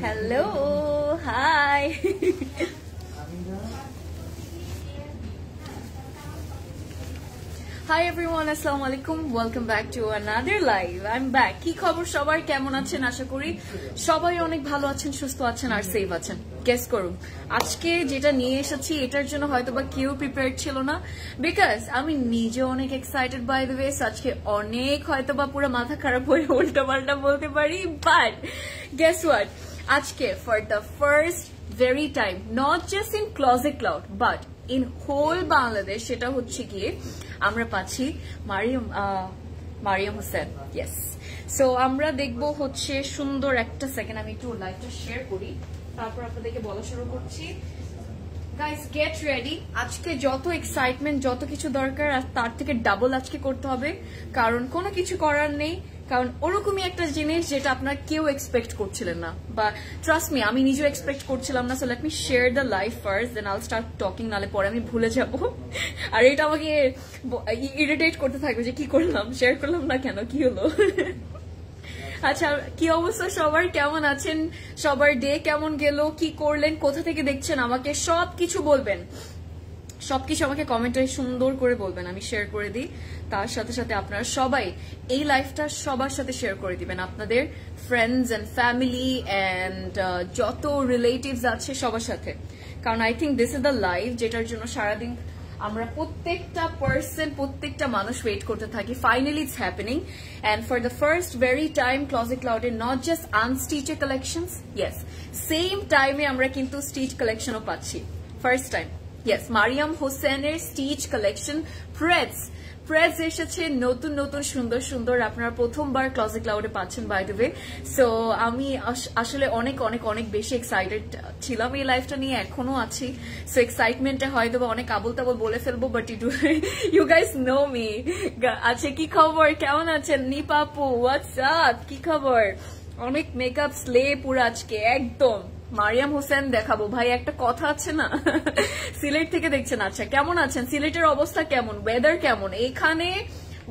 Hello, hi. Hi everyone, assalamu alaikum. Welcome back to another live. I'm back. কি খবর সবার, কেমন আছেন? আশা করি সবাই অনেক ভালো আছেন, সুস্থ আছেন আর সেফ আছেন। গেস করুন আজকে যেটা নিয়ে এসেছি এটার জন্য হয়তোবা কেউ প্রিপেয়ার্ড ছিল না, বিকজ আমি নিজে অনেক এক্সাইটেড বাই দ্য ওয়ে। আজকে অনেক হয়তোবা পুরো মাথা খারাপ হয়ে উল্টাপাল্টা বলতে পারি, বাট গেস হোয়াট, আজকে for the first very time, not just in Closet Cloud but in whole Bangladesh, সেটা হচ্ছে গিয়ে আমরা পাচ্ছি মারিয়াম হোসেন। ইয়েস, সো আমরা দেখবো হচ্ছে সুন্দর একটা সেকেন্ড, আমি একটু লাইভটা শেয়ার করি, তারপর আপনাদেরকে বলা শুরু করছি। গাইস গেট রেডি, আজকে যত এক্সাইটমেন্ট, যত কিছু দরকার আর তার থেকে ডাবল আজকে করতে হবে, কারণ কোনো কিছু করার নেই, কারণ ওরকমই একটা জিনিস যেটা আপনারা কেউ এক্সপেক্ট করছিলেন না, বা ট্রাস্ট মি আমি নিজেও এক্সপেক্ট করছিলাম না। So let me share the live first, then I'll start talking, নালে পরে আমি ভুলে যাব আর এটা আমাকে ইরিটেট করতে থাকবে যে কি করলাম, শেয়ার করলাম না কেন, কি হলো। আচ্ছা, কি অবস্থা সবার, কেমন আছেন? সবার ডে কেমন গেল, কি করলেন, কোথা থেকে দেখছেন আমাকে, সবকিছু বলবেন, সবকিছু আমাকে কমেন্টে সুন্দর করে বলবেন, আমি শেয়ার করে দিই। তার সাথে সাথে আপনারা সবাই এই লাইফটা সবার সাথে শেয়ার করে দিবেন, আপনাদের ফ্রেন্ডস এন্ড ফ্যামিলি এন্ড যত রিলেটিভস আছে সবার সাথে, কারণ I think this is the life যেটার জন্য সারাদিন আমরা প্রত্যেকটা পার্সন, প্রত্যেকটা মানুষ ওয়েট করতে থাকি। Finally it's happening, and for the first very time Closet ক্লাউডে not just unstitched collections, yes same টাইমে আমরা কিন্তু স্টিচ কালেকশনও পাচ্ছি, ফার্স্ট টাইম। ইয়েস, মারিয়াম হোসেনের স্টিচ কালেকশন প্রেস এসেছে, নতুন নতুন সুন্দর সুন্দর, আপনারা প্রথমবার ক্লোজেট ক্লাউডে পাচ্ছেন বাই দ্য ওয়ে। সো আমি আসলে অনেক অনেক অনেক বেশি এক্সাইটেড ছিলাম এই লাইফটা নিয়ে, এখনো আছি। সো এক্সাইটমেন্টে হয়তো অনেক আবল তাবল বলে ফেলবো, but you guys know me. আচ্ছা, কি খবর, কেমন আছেন? নিপাপু হোয়াটস আপ, কি খবর? অনেক মেকআপ স্লে পুরো আজকে একদম। মারিয়াম হোসেন দেখাবো ভাই, একটা কথা আছে না, সিলেট থেকে দেখছেন। আচ্ছা, কেমন আছেন? সিলেটের অবস্থা কেমন, ওয়েদার কেমন? এখানে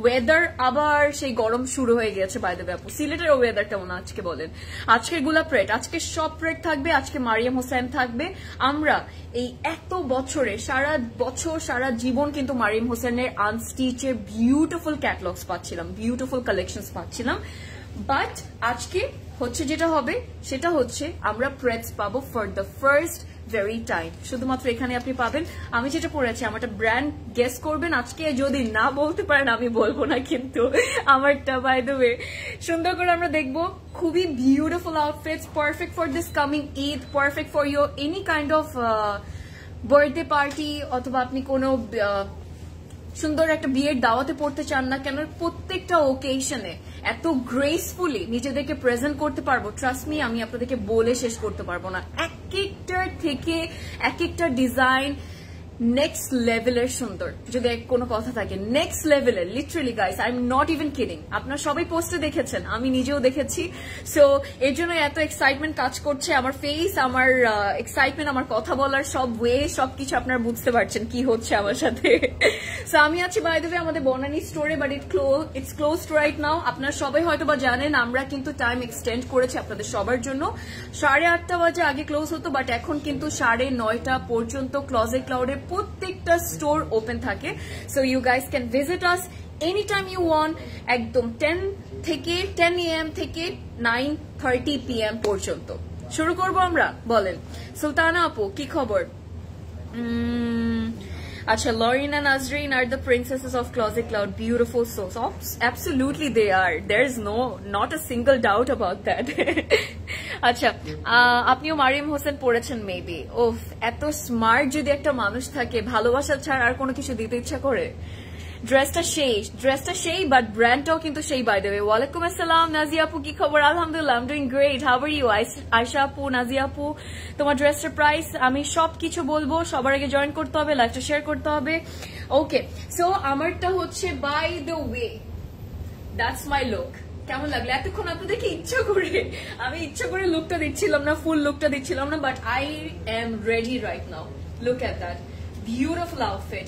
ওয়েদার আবার সেই গরম শুরু হয়ে গেছে বাই দ্য ওয়ে। আপু সিলেটের ওয়েদার কেমন আজকে বলেন? আজকে গোলাপ রেড, আজকে সব রেড থাকবে, আজকে মারিয়াম হোসেন থাকবে। আমরা এই এত বছরে সারা বছর সারা জীবন কিন্তু মারিয়াম হোসেনের আনস্টিচের বিউটিফুল ক্যাটলগস পাচ্ছিলাম, বিউটিফুল কালেকশনস পাচ্ছিলাম, বাট আজকে হচ্ছে যেটা হবে সেটা হচ্ছে আমরা প্রেস পাবো for the first very time, শুধুমাত্র এখানে আপনি পাবেন। আমি যেটা পড়েছি আমারটা ব্র্যান্ড গেস করবেন, আজকে যদি না বলতে পারেন আমি বলবো না, কিন্তু আমারটা বাই দ্য ওয়ে সুন্দর করে আমরা দেখবো। খুবই beautiful outfits, perfect for this coming Eid, perfect for your any kind of birthday party, অথবা আপনি কোনো সুন্দর একটা বিয়ের দাওয়াতে পড়তে চান না কেন, প্রত্যেকটা ওকেশনে এত গ্রেসফুলি নিজেদেরকে প্রেজেন্ট করতে পারবো, ট্রাস্ট মি আমি আপনাদেরকে বলে শেষ করতে পারবো না। এক একটার থেকে এক একটা ডিজাইন নেক্সট লেভেলের সুন্দর, যদি কোনো কথা থাকে নেক্সট লেভেলের, literally guys I am not even kidding. আপনারা সবাই পোস্টে দেখেছেন, আমি নিজেও দেখেছি। সো এর জন্য এত এক্সাইটমেন্ট কাজ করছে, আমার ফেস, আমার এক্সাইটমেন্ট, আমার কথা বলার সব ওয়ে, সবকিছু আপনারা বুঝতে পারছেন কি হচ্ছে আমার সাথে। সো আমি আছি বাই দ্য ওয়ে আমাদের বনানী স্টোরে, but it's closed right now. আপনারা সবাই হয়তো বা জানেন আমরা কিন্তু টাইম এক্সটেন্ড করেছি আপনাদের সবার জন্য। 8:30 বাজে আগে ক্লোজ হতো, বাট এখন কিন্তু 9:30 পর্যন্ত ক্লোজেট ক্লাউডের প্রত্যেকটা স্টোর ওপেন থাকে। So you guys can visit us any time you want, একদম 10 AM থেকে 9:30 PM পর্যন্ত। শুরু করবো আমরা, বলেন সুলতানা আপু কি খবর? Acha, Lauren and Nazreen are the princesses of Closet Cloud. Beautiful souls. Absolutely they are. There's not a single doubt about that. আচ্ছা, আপনিও মারিয়াম হোসেন পড়েছেন মেবি। ওফ, এত স্মার্ট যদি একটা মানুষ থাকে, ভালোবাসা ছাড়া আর কোনো কিছু দিতে ইচ্ছা করে? ড্রেসটা সেই, বাট ব্র্যান্ডটাও কিন্তু সেই বাই দ্য ওয়ে। ওয়ালাইকুম আসসালাম নাজিয়া আপু, কি খবর? আলহামদুলিল্লাহ, I am doing great, how are you? Ayesha আপু, নাজিয়া আপু, তোমার ড্রেসটার প্রাইস আমি সবকিছু বলবো, সবার আগে জয়েন করতে হবে, লাইভটা শেয়ার করতে হবে। ওকে, সো আমারটা হচ্ছে by the way, that's my look. কেমন লাগলো এতক্ষণ আপনাদেরকে? আমি ইচ্ছা করে লুকটা দিচ্ছিলাম না, ফুল লুকটা দিচ্ছিলাম না, but I am ready right now. Look at that beautiful outfit,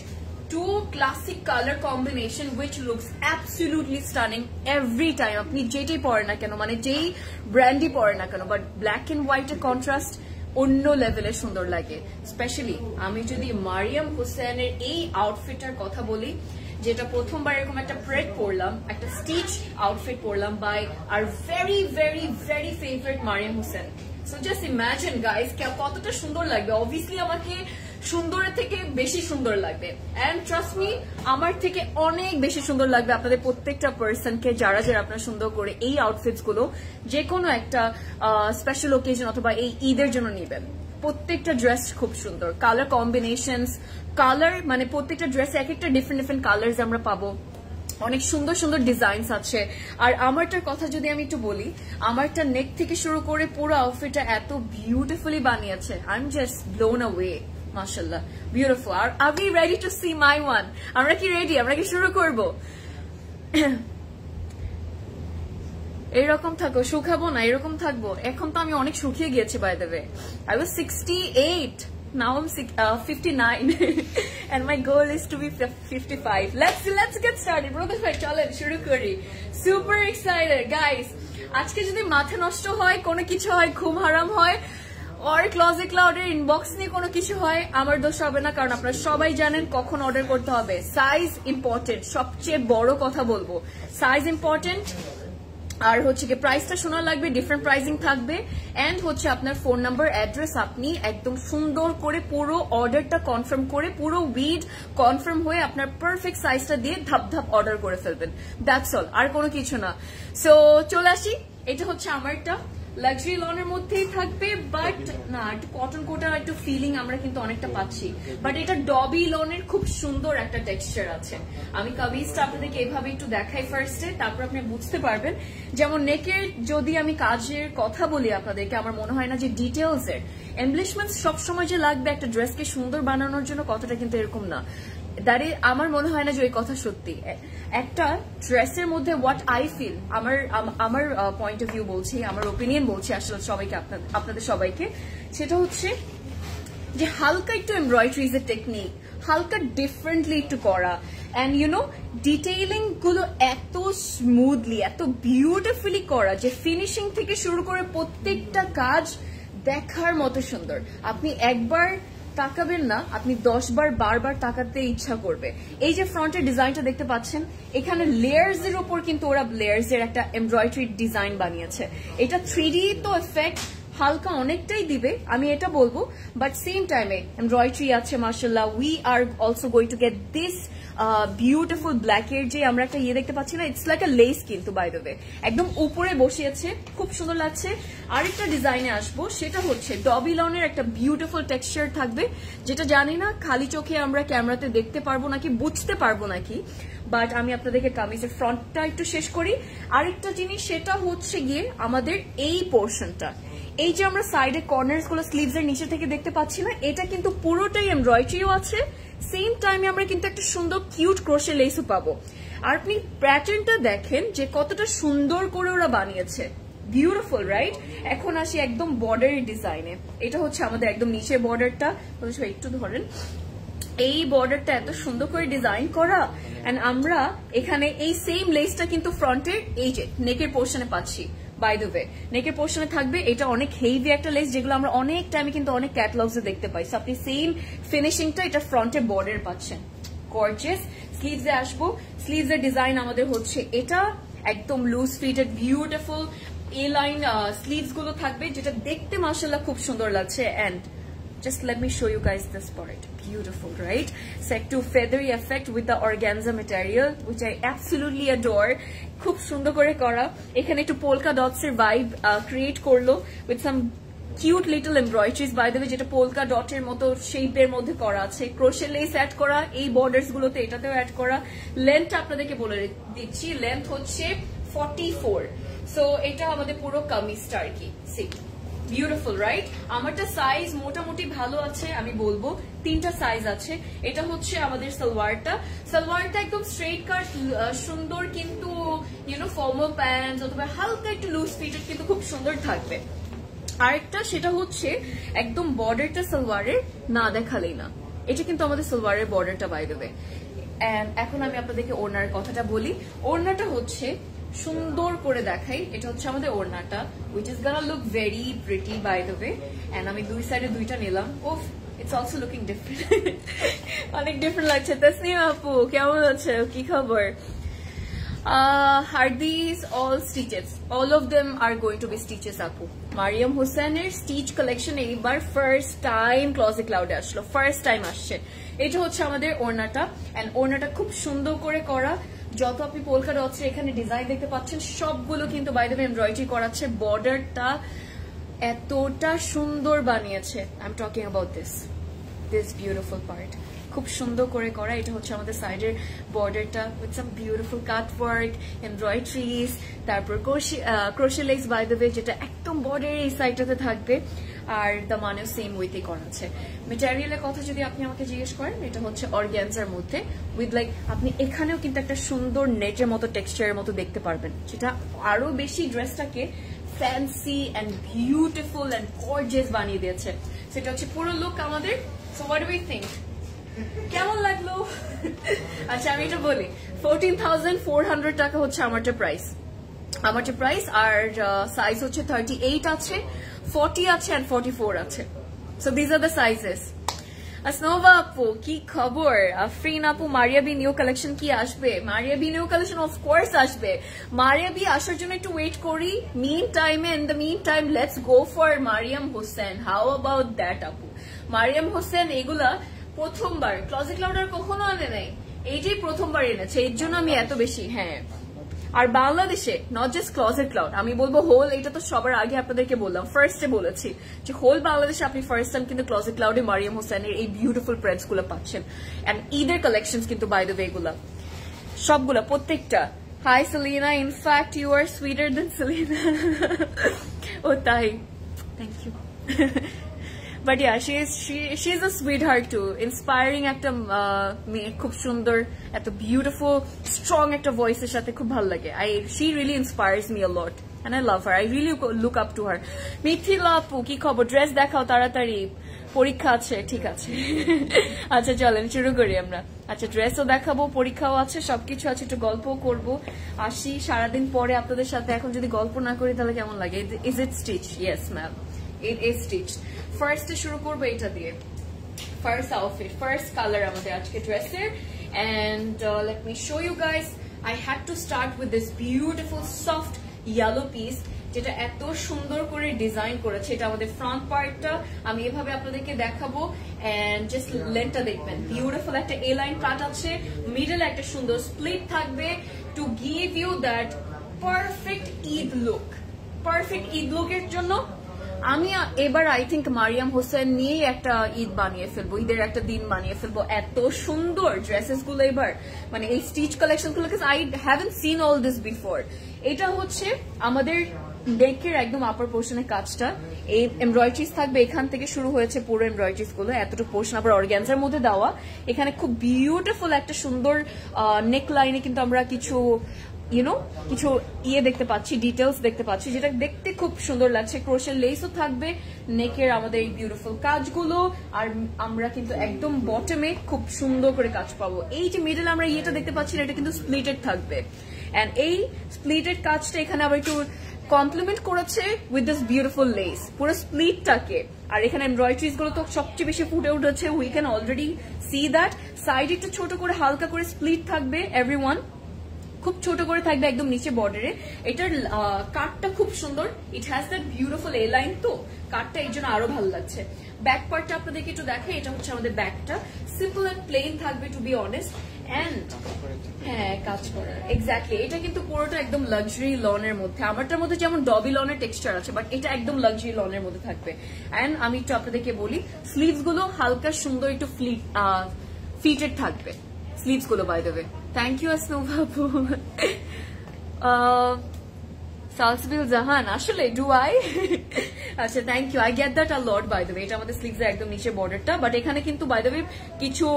two classic color combination which looks absolutely stunning every time. আপনি যেটাই পরেন না কেন, মানে যেই ব্র্যান্ডই পরেন না কেন, বাট ব্ল্যাক এন্ড হোয়াইটের কন্ট্রাস্ট অন্য লেভেলের সুন্দর লাগে। স্পেশালি আমি যদি মারিয়াম হুসেনের এই আউটফিটার কথা বলি, যেটা প্রথমবার এরকম একটা প্রেড পরলাম, একটা স্টিচ আউটফিট পরলাম বাই আর very very very favourite Maryam Hussain. So just imagine guys কতটা সুন্দর লাগবে। অবভিয়াসলি আমাকে সুন্দরের থেকে বেশি সুন্দর লাগবে, এন্ড ট্রাস্ট মি আমার থেকে অনেক বেশি সুন্দর লাগবে আপনাদের প্রত্যেকটা পার্সনকে যারা যারা আপনারা সুন্দর করে এই আউটফিটস গুলো যে কোনো একটা স্পেশাল ওকেশন অথবা এই ঈদের জন্য নিবেন। প্রত্যেকটা ড্রেস খুব সুন্দর, কালার কম্বিনেশনস, কালার মানে প্রত্যেকটা ড্রেসে এক একটা ডিফারেন্ট ডিফারেন্ট কালার্স আমরা পাবো, অনেক সুন্দর সুন্দর ডিজাইনস আছে। আর আমারটার কথা যদি আমি একটু বলি, আমারটা নেক থেকে শুরু করে পুরো আউটফিটটা এত বিউটিফুলি বানিয়েছে, I am just blown away. মাশাআল্লাহ, beautiful. Are we ready to see my one? আমরা কি রেডি? আমরা কি শুরু করব? এরকম থাকো, শুকাবো না, এরকম থাকবো। এখন তো আমি অনেক শুকিয়ে গিয়েছি, by the way. I was 68, now I'm 59 and my goal is to be 55. Let's get started. Brother ভাই চলেন শুরু করি। Super excited guys। আজকে যদি মাথা নষ্ট হয়, কোনো কিছু হয়, ঘুম হারাম হয়, আর ক্লোজেট ক্লাউডের ইনবক্স নিয়ে কোনো কিছু হয়, আমার দোষ হবে না, কারণ আপনারা সবাই জানেন কখন অর্ডার করতে হবে। সাইজ ইম্পর্টেন্ট, সবচেয়ে বড় কথা বলবো, সাইজ ইম্পর্টেন্ট। আর হচ্ছে কি প্রাইসটা শোনা লাগবে, ডিফারেন্ট প্রাইসিং থাকবে, এন্ড হচ্ছে আপনার ফোন নাম্বার, অ্যাড্রেস, আপনি একদম সুন্দর করে পুরো অর্ডারটা কনফার্ম করে পুরো উইড কনফার্ম হয়ে আপনার পারফেক্ট সাইজটা দিয়ে ধাপ ধাপ অর্ডার করে ফেলবেন। দ্যাটস অল, আর কোনো কিছু না। সো চলে আসি, এটা হচ্ছে আমারটা লাক্সারি লনের মধ্যেই থাকবে, বাট না একটু কটন কোটা একটু ফিলিং আমরা কিন্তু অনেকটা পাচ্ছি, বাট এটা ডবি লনের খুব সুন্দর একটা টেক্সচার আছে। আমি কামিজটা আপনাদেরকে এইভাবে একটু দেখাই ফার্স্টে, তারপর আপনি বুঝতে পারবেন। যেমন নেকের যদি আমি কাজের কথা বলি আপনাদেরকে, আমার মনে হয় না যে ডিটেলস এর এমব্লিশমেন্টস সবসময় যে লাগবে একটা ড্রেসকে সুন্দর বানানোর জন্য, কতটা কিন্তু এরকম না। দাঁড়িয়ে আমার মনে হয় না যে ওই কথা সত্যি। একটা ড্রেসের মধ্যে হোয়াট আই ফিল, আমার পয়েন্ট অফ ভিউ বলছি, আমার ওপিনিয়ন বলছি আসলে সবাইকে, আপনাদের সবাইকে, সেটা হচ্ছে যে হালকা একটু এমব্রয়ডারিজ এর টেকনিক, হালকা ডিফারেন্টলি একটু করা, এন্ড ইউ নো ডিটেইলিং গুলো এত স্মুথলি, এত বিউটিফুলি করা যে ফিনিশিং থেকে শুরু করে প্রত্যেকটা কাজ দেখার মতো সুন্দর। আপনি একবার তাকাবেন না, আপনি 10 বার বারবার তাকাতে ইচ্ছা করবে। এই যে ফ্রন্টের ডিজাইনটা দেখতে পাচ্ছেন, এখানে লেয়ার্স এর উপর কিন্তু ওরা লেয়ার্স এর একটা এমব্রয়ডারি ডিজাইন বানিয়েছে। এটা 3D তো এফেক্ট হালকা অনেকটাই দিবে, আমি এটা বলবো, বাট সেম টাইমে এমব্রয়ডারি আছে মাশাআল্লাহ। We are also going to get this beautiful black এর যে আমরা একটা ইয়ে দেখতে পাচ্ছি না, ইটস লাইক আ লেস কিন্তু বাই দ্য ওয়ে, একদম উপরে বসিয়েছে, খুব সুন্দর লাগছে। আরেকটা ডিজাইনে আসবো, সেটা হচ্ছে ডবি লনের একটা বিউটিফুল টেক্সচার থাকবে, যেটা জানি না খালি চোখে আমরা ক্যামেরাতে দেখতে পারবো নাকি, বুঝতে পারবো নাকি, বাট আমি আপনাদেরকে কামিজের ফ্রন্টটা একটু শেষ করি। আরেকটা জিনিস, সেটা হচ্ছে গিয়ে আমাদের এই পোর্শনটা, এই যে আমরা সাইডে কর্নার্স গুলো স্লিভস এর নিচে থেকে দেখতে পাচ্ছি না, এটা কিন্তু পুরোটাই এমব্রয়ডারিও আছে, সেম টাইমে আমরা কিন্তু একটা সুন্দর কিউট ক্রোশে লেসও পাবো। আর আপনি প্যাটার্নটা দেখেন যে কতটা সুন্দর করে ওরা বানিয়েছে, বিউটিফুল রাইট। এখন আসি একদম বর্ডারের ডিজাইনে, এটা হচ্ছে আমাদের একদম নিচের বর্ডারটা, একটু ধরেন, এই বর্ডারটা এত সুন্দর করে ডিজাইন করা, এন্ড আমরা এখানে এই সেম লেসটা কিন্তু ফ্রন্টের এই যে নেকের পোর্শনে পাচ্ছি। বাই দ্য ওয়ে নেকের পোর্শনে থাকবে, এটা অনেক হেভি একটা লেস, যেগুলো আমরা অনেক টাইমে কিন্তু অনেক ক্যাটালগসে দেখতে পাই। আপনি সেম ফিনিশিংটা এটা ফ্রন্টের বর্ডার পাচ্ছেন, গর্জিয়াস। স্লিভসে আসবো, স্লিভস এর ডিজাইন আমাদের হচ্ছে এটা একদম loose fitted beautiful A line sleeves গুলো থাকবে, যেটা দেখতে মাশাআল্লাহ খুব সুন্দর লাগছে। And just let me show you guys this part, beautiful right, set to feathery effect with the organza material which I absolutely adore, খুব সুন্দর করে করা। এখানে একটু পোলকা ডটস এর ভাইব ক্রিয়েট করলো with some cute little embroideries by the way, যেটা polka ডটের মতো শেপের মধ্যে করা আছে, ক্রোশে লেস অ্যাড করা, এই বর্ডার্স গুলোতে এটাতেও অ্যাড করা। লেন্থ আপনাদেরকে বলে দিচ্ছি, লেন্থ হচ্ছে 44, সো এটা আমাদের পুরো কামিজটা আর কি। C beautiful right. আমারটা সাইজ মোটামুটি ভালো আছে, আমি বলবো 3টা সাইজ আছে। এটা হচ্ছে আমাদের সালোয়ারটা, সালোয়ারটা একদম স্ট্রেট কাট সুন্দর, কিন্তু ইউনো ফর্মাল প্যান্ট অথবা হালকা একটু লুজ ফিটেড কিন্তু খুব সুন্দর থাকবে। আরেকটা সেটা হচ্ছে একদম বর্ডারটা সালোয়ারের না দেখালেই না, এটা কিন্তু আমাদের সালোয়ারের বর্ডারটা বাই দ্য ওয়ে। এন্ড এখন আমি আপনাদেরকে ওড়নার কথাটা বলি। ওড়নাটা হচ্ছে সুন্দর করে দেখাই, এটা হচ্ছে আমাদের ওড়নাটা, which is gonna look very pretty by the way. and আমি দুই সাইডে দুইটা নিলাম। ওফ, it's also looking different. অনেক ডিফারেন্ট লাগছে। তাসনিম আপু কেমন আছে, কি খবর? Are these all stitches? All of them are going to be stitches আপু। মারিয়াম হোসেনের স্টিচ কালেকশন এইবার ফার্স্ট টাইম ক্লজেট ক্লাউডে আসলো, ফার্স্ট টাইম আসছে। এটা হচ্ছে আমাদের ওড়নাটা, এন্ড ওড়নাটা খুব সুন্দর করে করা। যত আপনি পোলকা ডটস এখানে ডিজাইন দেখতে পাচ্ছেন সবগুলো কিন্তু বাই দ্য ওয়ে এমব্রয়ডারি করা আছে। বর্ডারটা এতটা সুন্দর বানিয়েছে, I am talking about this beautiful part, খুব সুন্দর করে করা। এটা হচ্ছে আমাদের সাইডের বর্ডারটা with some beautiful cut work, embroideries, তারপর crochet lace by the way, যেটা একদম বর্ডারের এই সাইডটাতে থাকবে। আর দ্য মানেও সেম ওয়েতে করা আছে। মেটেরিয়ালের কথা যদি আপনি আমাকে জিজ্ঞেস করেন, এটা হচ্ছে অর্গ্যানজার মধ্যে উইথ লাইক আপনি এখানেও কিন্তু একটা সুন্দর নেটের মতো টেক্সচারের মতো দেখতে পারবেন, যেটা আরো বেশি ড্রেসটাকে fancy and beautiful and gorgeous বানিয়ে দিয়েছে। সেটা হচ্ছে পুরো লুক আমাদের। So what do you think, কেমন লাগলো? আচ্ছা আমি এটা বলি, 14,400 টাকা হচ্ছে আমারটা প্রাইস, আর সাইজ হচ্ছে 38 আছে, 40 আছে and 44 আছে। So these are the sizes. আসনোভা আপু কি খবর? আফরিন আপু মারিয়াবি নিউ কালেকশন কি আসবে? Maria B new collection of course আসবে। মারিয়াবি আসার জন্য একটু ওয়েট করি। In the meantime let's go for Maryam Hussain. How about that আপু? মারিয়াম হোসেন এগুলা প্রথমবার ক্লজেট ক্লাউডার কখনো আনে নাই, এইটাই প্রথমবার এনেছে, এর জন্য আমি এত বেশি। হ্যাঁ, আর বাংলাদেশে নট জাস্ট ক্লজেট ক্লাউড, আমি বলবো হোল, এটা তো সবার আগে আপনাদেরকে বললাম, ফার্স্টে বলেছি যে হোল বাংলাদেশে আপনি ফার্স্ট টাইম কিন্তু ক্লজেট ক্লাউডে মারিয়াম হোসেনের এই বিউটিফুল প্রিন্টস গুলো পাচ্ছেন। এন্ড ঈদের কালেকশন কিন্তু বাই দ্য ওয়ে এগুলা সবগুলা প্রত্যেকটা। Hi Selina, in fact you are sweeter than Selina. ও তাই, thank you. But yeah, she's a sweetheart too. Inspiring একটা মেয়ে, খুব সুন্দর, এত বিউটিফুল স্ট্রং একটা ভয়েসের সাথে খুব ভালো লাগে। She really inspires me a lot and I love her. I really look up to her. Mithila আপু কি খবর? ড্রেস দেখাও তাড়াতাড়ি, পরীক্ষা আছে। ঠিক আছে, আচ্ছা চলেন শুরু করি আমরা। আচ্ছা ড্রেসও দেখাবো, পরীক্ষাও আছে, সবকিছু আছে, একটু গল্পও করবো। আসি সারাদিন পরে আপনাদের সাথে, এখন যদি গল্প না করি তাহলে কেমন লাগে? Is it stitched? Yes ma'am, it is stitched. First শুরু করবো এটা দিয়ে, ফার্স্ট আউটফিট, ফার্স্ট কালার আমাদের আজকে ড্রেসের। And let me show you guys, I had to start with this beautiful soft yellow piece, যেটা এত সুন্দর করে ডিজাইন করেছে। এটা আমাদের ফ্রন্ট পার্টটা, আমি এভাবে আপনাদেরকে দেখাবো। এন্ড জাস্ট লেন্থটা দেখবেন, বিউটিফুল একটা এ লাইন কাট আছে, মিডল একটা সুন্দর স্প্লিট থাকবে to give you that perfect Eid look. Perfect Eid লুকের জন্য আমি এবার আই থিঙ্ক মারিয়াম হোসেন নিয়ে একটা ঈদ বানিয়ে ফেলবো, ঈদের একটা দিন বানিয়ে ফেলবো। এত সুন্দর ড্রেসেস গুলো এবার, মানে এই স্টিচ কালেকশন গুলো, I haven't seen all this before. এটা হচ্ছে আমাদের নেকের একদম আপার পোর্শনের কাজটা, এই এমব্রয়ডারিজ থাকবে, এখান থেকে শুরু হয়েছে পুরো এমব্রয়ডারিজ গুলো, এতটুকু পোর্শন আবার অর্গানজার মধ্যে দেওয়া। এখানে খুব বিউটিফুল একটা সুন্দর নেক লাইনে কিন্তু আমরা কিছু কিছু দেখতে পাচ্ছি, ডিটেলস দেখতে পাচ্ছি, যেটা দেখতে খুব সুন্দর লাগছে। ক্রোশের লেসও থাকবে নেকের আমাদের এই বিউটিফুল কাজগুলো, আর আমরা কিন্তু একদম বটমে খুব সুন্দর করে কাজ পাবো। এই যে মিডল আমরা ইয়েটা দেখতে পাচ্ছি, এটা কিন্তু স্প্লিটেড থাকবে। এন্ড এই স্প্লিটেড কাজটা এখানে আবার একটু কমপ্লিমেন্ট করেছে উইথ দিস বিউটিফুল লেস পুরো স্প্লিটটাকে। আর এখানে এমব্রয়ডারিজ গুলো তো সবচেয়ে বেশি ফুটে উঠেছে, we can already see that. Side একটু ছোট করে হালকা করে স্প্লিট থাকবে, এভরিওয়ান খুব ছোট করে থাকবে একদম নিচে বর্ডারে। এটার কাটটা খুব সুন্দর, ইট has that beautiful A line, তো কাটটা এই জন্য আরো ভালো লাগছে। ব্যাক পার্টটা আপনাদেরকে একটু দেখে, এটা হচ্ছে আমাদের ব্যাকটা, সিম্পল এন্ড প্লেন থাকবে টু বি অনেস্ট। এন্ড হ্যাঁ, কাজ করার এক্স্যাক্টলি, এটা কিন্তু পুরোটা একদম লাক্সারি লনের মধ্যে। আমারটার মধ্যে যেমন ডবি লনের টেক্সচার আছে, বাট এটা একদম লাক্সারি লনের মধ্যে থাকবে। এন্ড আমি একটু আপনাদেরকে বলি, স্লিভস গুলো হালকা সুন্দর একটু ফ্লিটেড থাকবে স্লিভস গুলো by the way. Thank you Asnova আপু। সালসবিল জাহান, আসলে ডু আই? আচ্ছা thank you, I get that a lot by the way. এটা আমাদের স্লিভস এর একদম নিচে বর্ডারটা, বাট এখানে কিন্তু বাই দ্য ওয়ে কিছু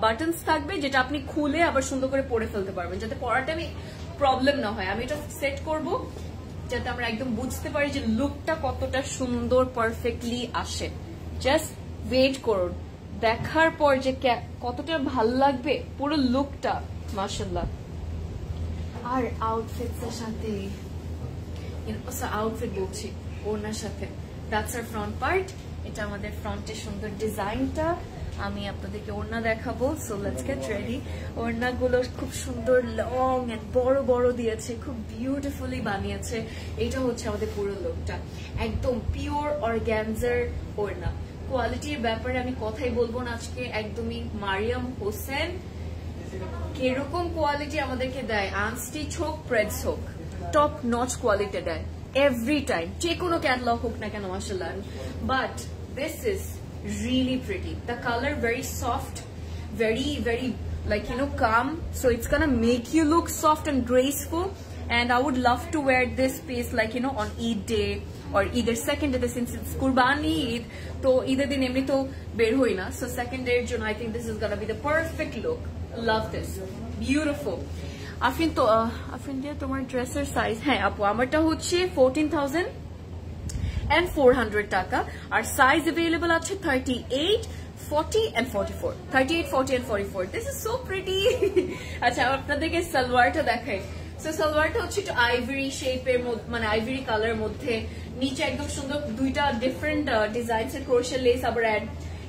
বাটনস থাকবে, যেটা আপনি খুলে আবার সুন্দর করে পরে ফেলতে পারবেন, যাতে পরাটা আমি প্রবলেম না হয়। আমি এটা সেট করব যাতে আমরা একদম বুঝতে পারি যে লুকটা কতটা সুন্দর পারফেক্টলি আসে। জাস্ট ওয়েট করুন, দেখার পর যে কতটা ভালো লাগবে পুরো লুকটা, মাশাআল্লাহ। আর আউটফিটস এর সাথে আউটফিট বলছি ওড়নার সাথে, দ্যাটস আর ফ্রন্ট পার্ট। এটা আমাদের ফ্রন্টের সুন্দর ডিজাইনটা। আমি আপনাদেরকে ওড়না দেখাবো, সো লেটস গেট রেডি। ওড়নাগুলো খুব সুন্দর লং এন্ড বড় বড় দিয়েছে, খুব বিউটিফুলি বানিয়েছে। এটা হচ্ছে আমাদের পুরো লুকটা, একদম পিওর অর্গানজার ওড়না। কোয়ালিটির ব্যাপারে আমি কথাই বলবো না আজকে, একদমই মারিয়াম হোসেন কিরকম কোয়ালিটি আমাদেরকে দেয়, আনস্টিচ হোক প্রেডস হোক, টপ নচ কোয়ালিটি দেয় এভরি টাইম, যে কোনো ক্যাটালগ হোক না কেন মাশাআল্লাহ। But this is really pretty. The color very soft, very like calm, so it's gonna make you look soft and graceful. And I would love to wear this piece like on Eid day or either second day, since it's Qurbani Eid, to either din emni to ber hoi na, so second day er jonno I think this is gonna be the perfect look. Love this, beautiful. Afrin dia tomar dresser size hai apu amarta hocche 14,000 and 400 টাকা, আর size available আছে 38, 40 and 44, 38, 40 and 44. This is so pretty. আচ্ছা আপনাদেরকে সালোয়ারটা দেখাই। So সালোয়ারটা হচ্ছে একটু ivory শেপের মধ্যে, মানে আইভরি কালারের মধ্যে, নিচে একদম সুন্দর দুইটা ডিফারেন্ট ডিজাইনস এর ক্রোশে লেস আবার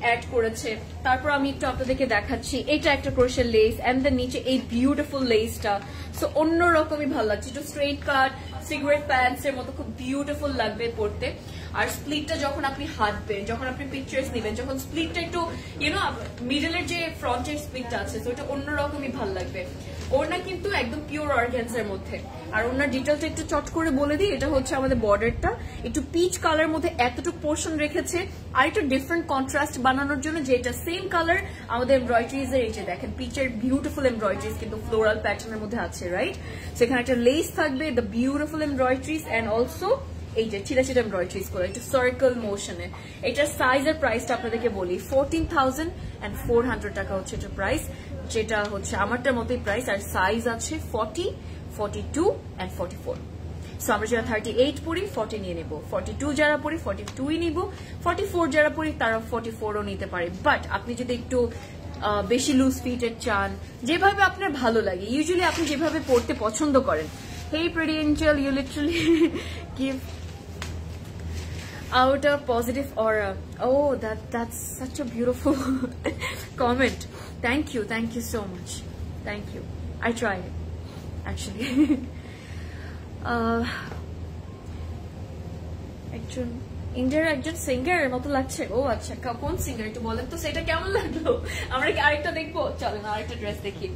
অ্যাড করেছে। তারপর আমি একটু আপনাদেরকে দেখাচ্ছি, এটা একটা ক্রোশে লেস এন্ড দেন নিচে এই বিউটিফুল লেসটা। সো অন্যরকমই ভালো লাগছে, একটু স্ট্রেট কাট সিগারেট প্যান্টস এর মতো খুব বিউটিফুল লাগবে পরতে। আর স্প্লিটটা যখন আপনি হাঁটবেন, যখন আপনি পিকচার্স নেবেন, যখন স্প্লিটটা একটু মিডলের যে ফ্রন্টের স্প্লিটটা আছে, তো এটা অন্যরকমই ভালো লাগবে। ওড়না কিন্তু একদম পিওর অর্গানজার মধ্যে। আর ওড়নার ডিটেলটা একটু চট করে বলে দিই, এটা হচ্ছে আমাদের বর্ডারটা একটু পিচ কালার মধ্যে এতটুকু পোর্শন রেখেছে, আর একটু ডিফারেন্ট কন্ট্রাস্ট বানানোর জন্য, যে এটা সেম কালার আমাদের এমব্রয়ডারিজ এর, এই যে দেখেন পিচের বিউটিফুল এমব্রয়ডারিজ কিন্তু ফ্লোরাল প্যাটার্নের মধ্যে আছে, রাইট? সেখানে একটা লেস থাকবে, the beautiful embroideries and also এই যে চিলা চিলা এমব্রয়ডারিজ করে একটু সার্কেল মোশনে। এটার সাইজের প্রাইসটা আপনাদেরকে বলি, 14,400 টাকা হচ্ছে এটার প্রাইস, যেটা হচ্ছে আমারটার মতোই প্রাইস। আর সাইজ আছে 40, 42 and 44। সো আমরা যারা 38 পড়ি 40 নিয়ে নেবো, 42 যারা পড়ি 42ই নিব, 44 যারা পড়ি তারা 44ও নিতে পারে। বাট আপনি যদি একটু বেশি লুজ ফিটেড চান, যেভাবে আপনার ভালো লাগে, ইউজুয়ালি আপনি যেভাবে পড়তে পছন্দ করেন। Hey pretty angel, you literally give out a positive aura. Oh, that's such a beautiful comment. Thank you so much. Thank you. I tried actually. একজন ইন্ডিয়ার একজন সিঙ্গারের মতো লাগছে। ও আচ্ছা, কোন সিঙ্গার একটু বলেন তো, সেটা কেমন লাগলো? আমরা কি আরেকটা দেখবো? চলেন আরেকটা ড্রেস দেখি।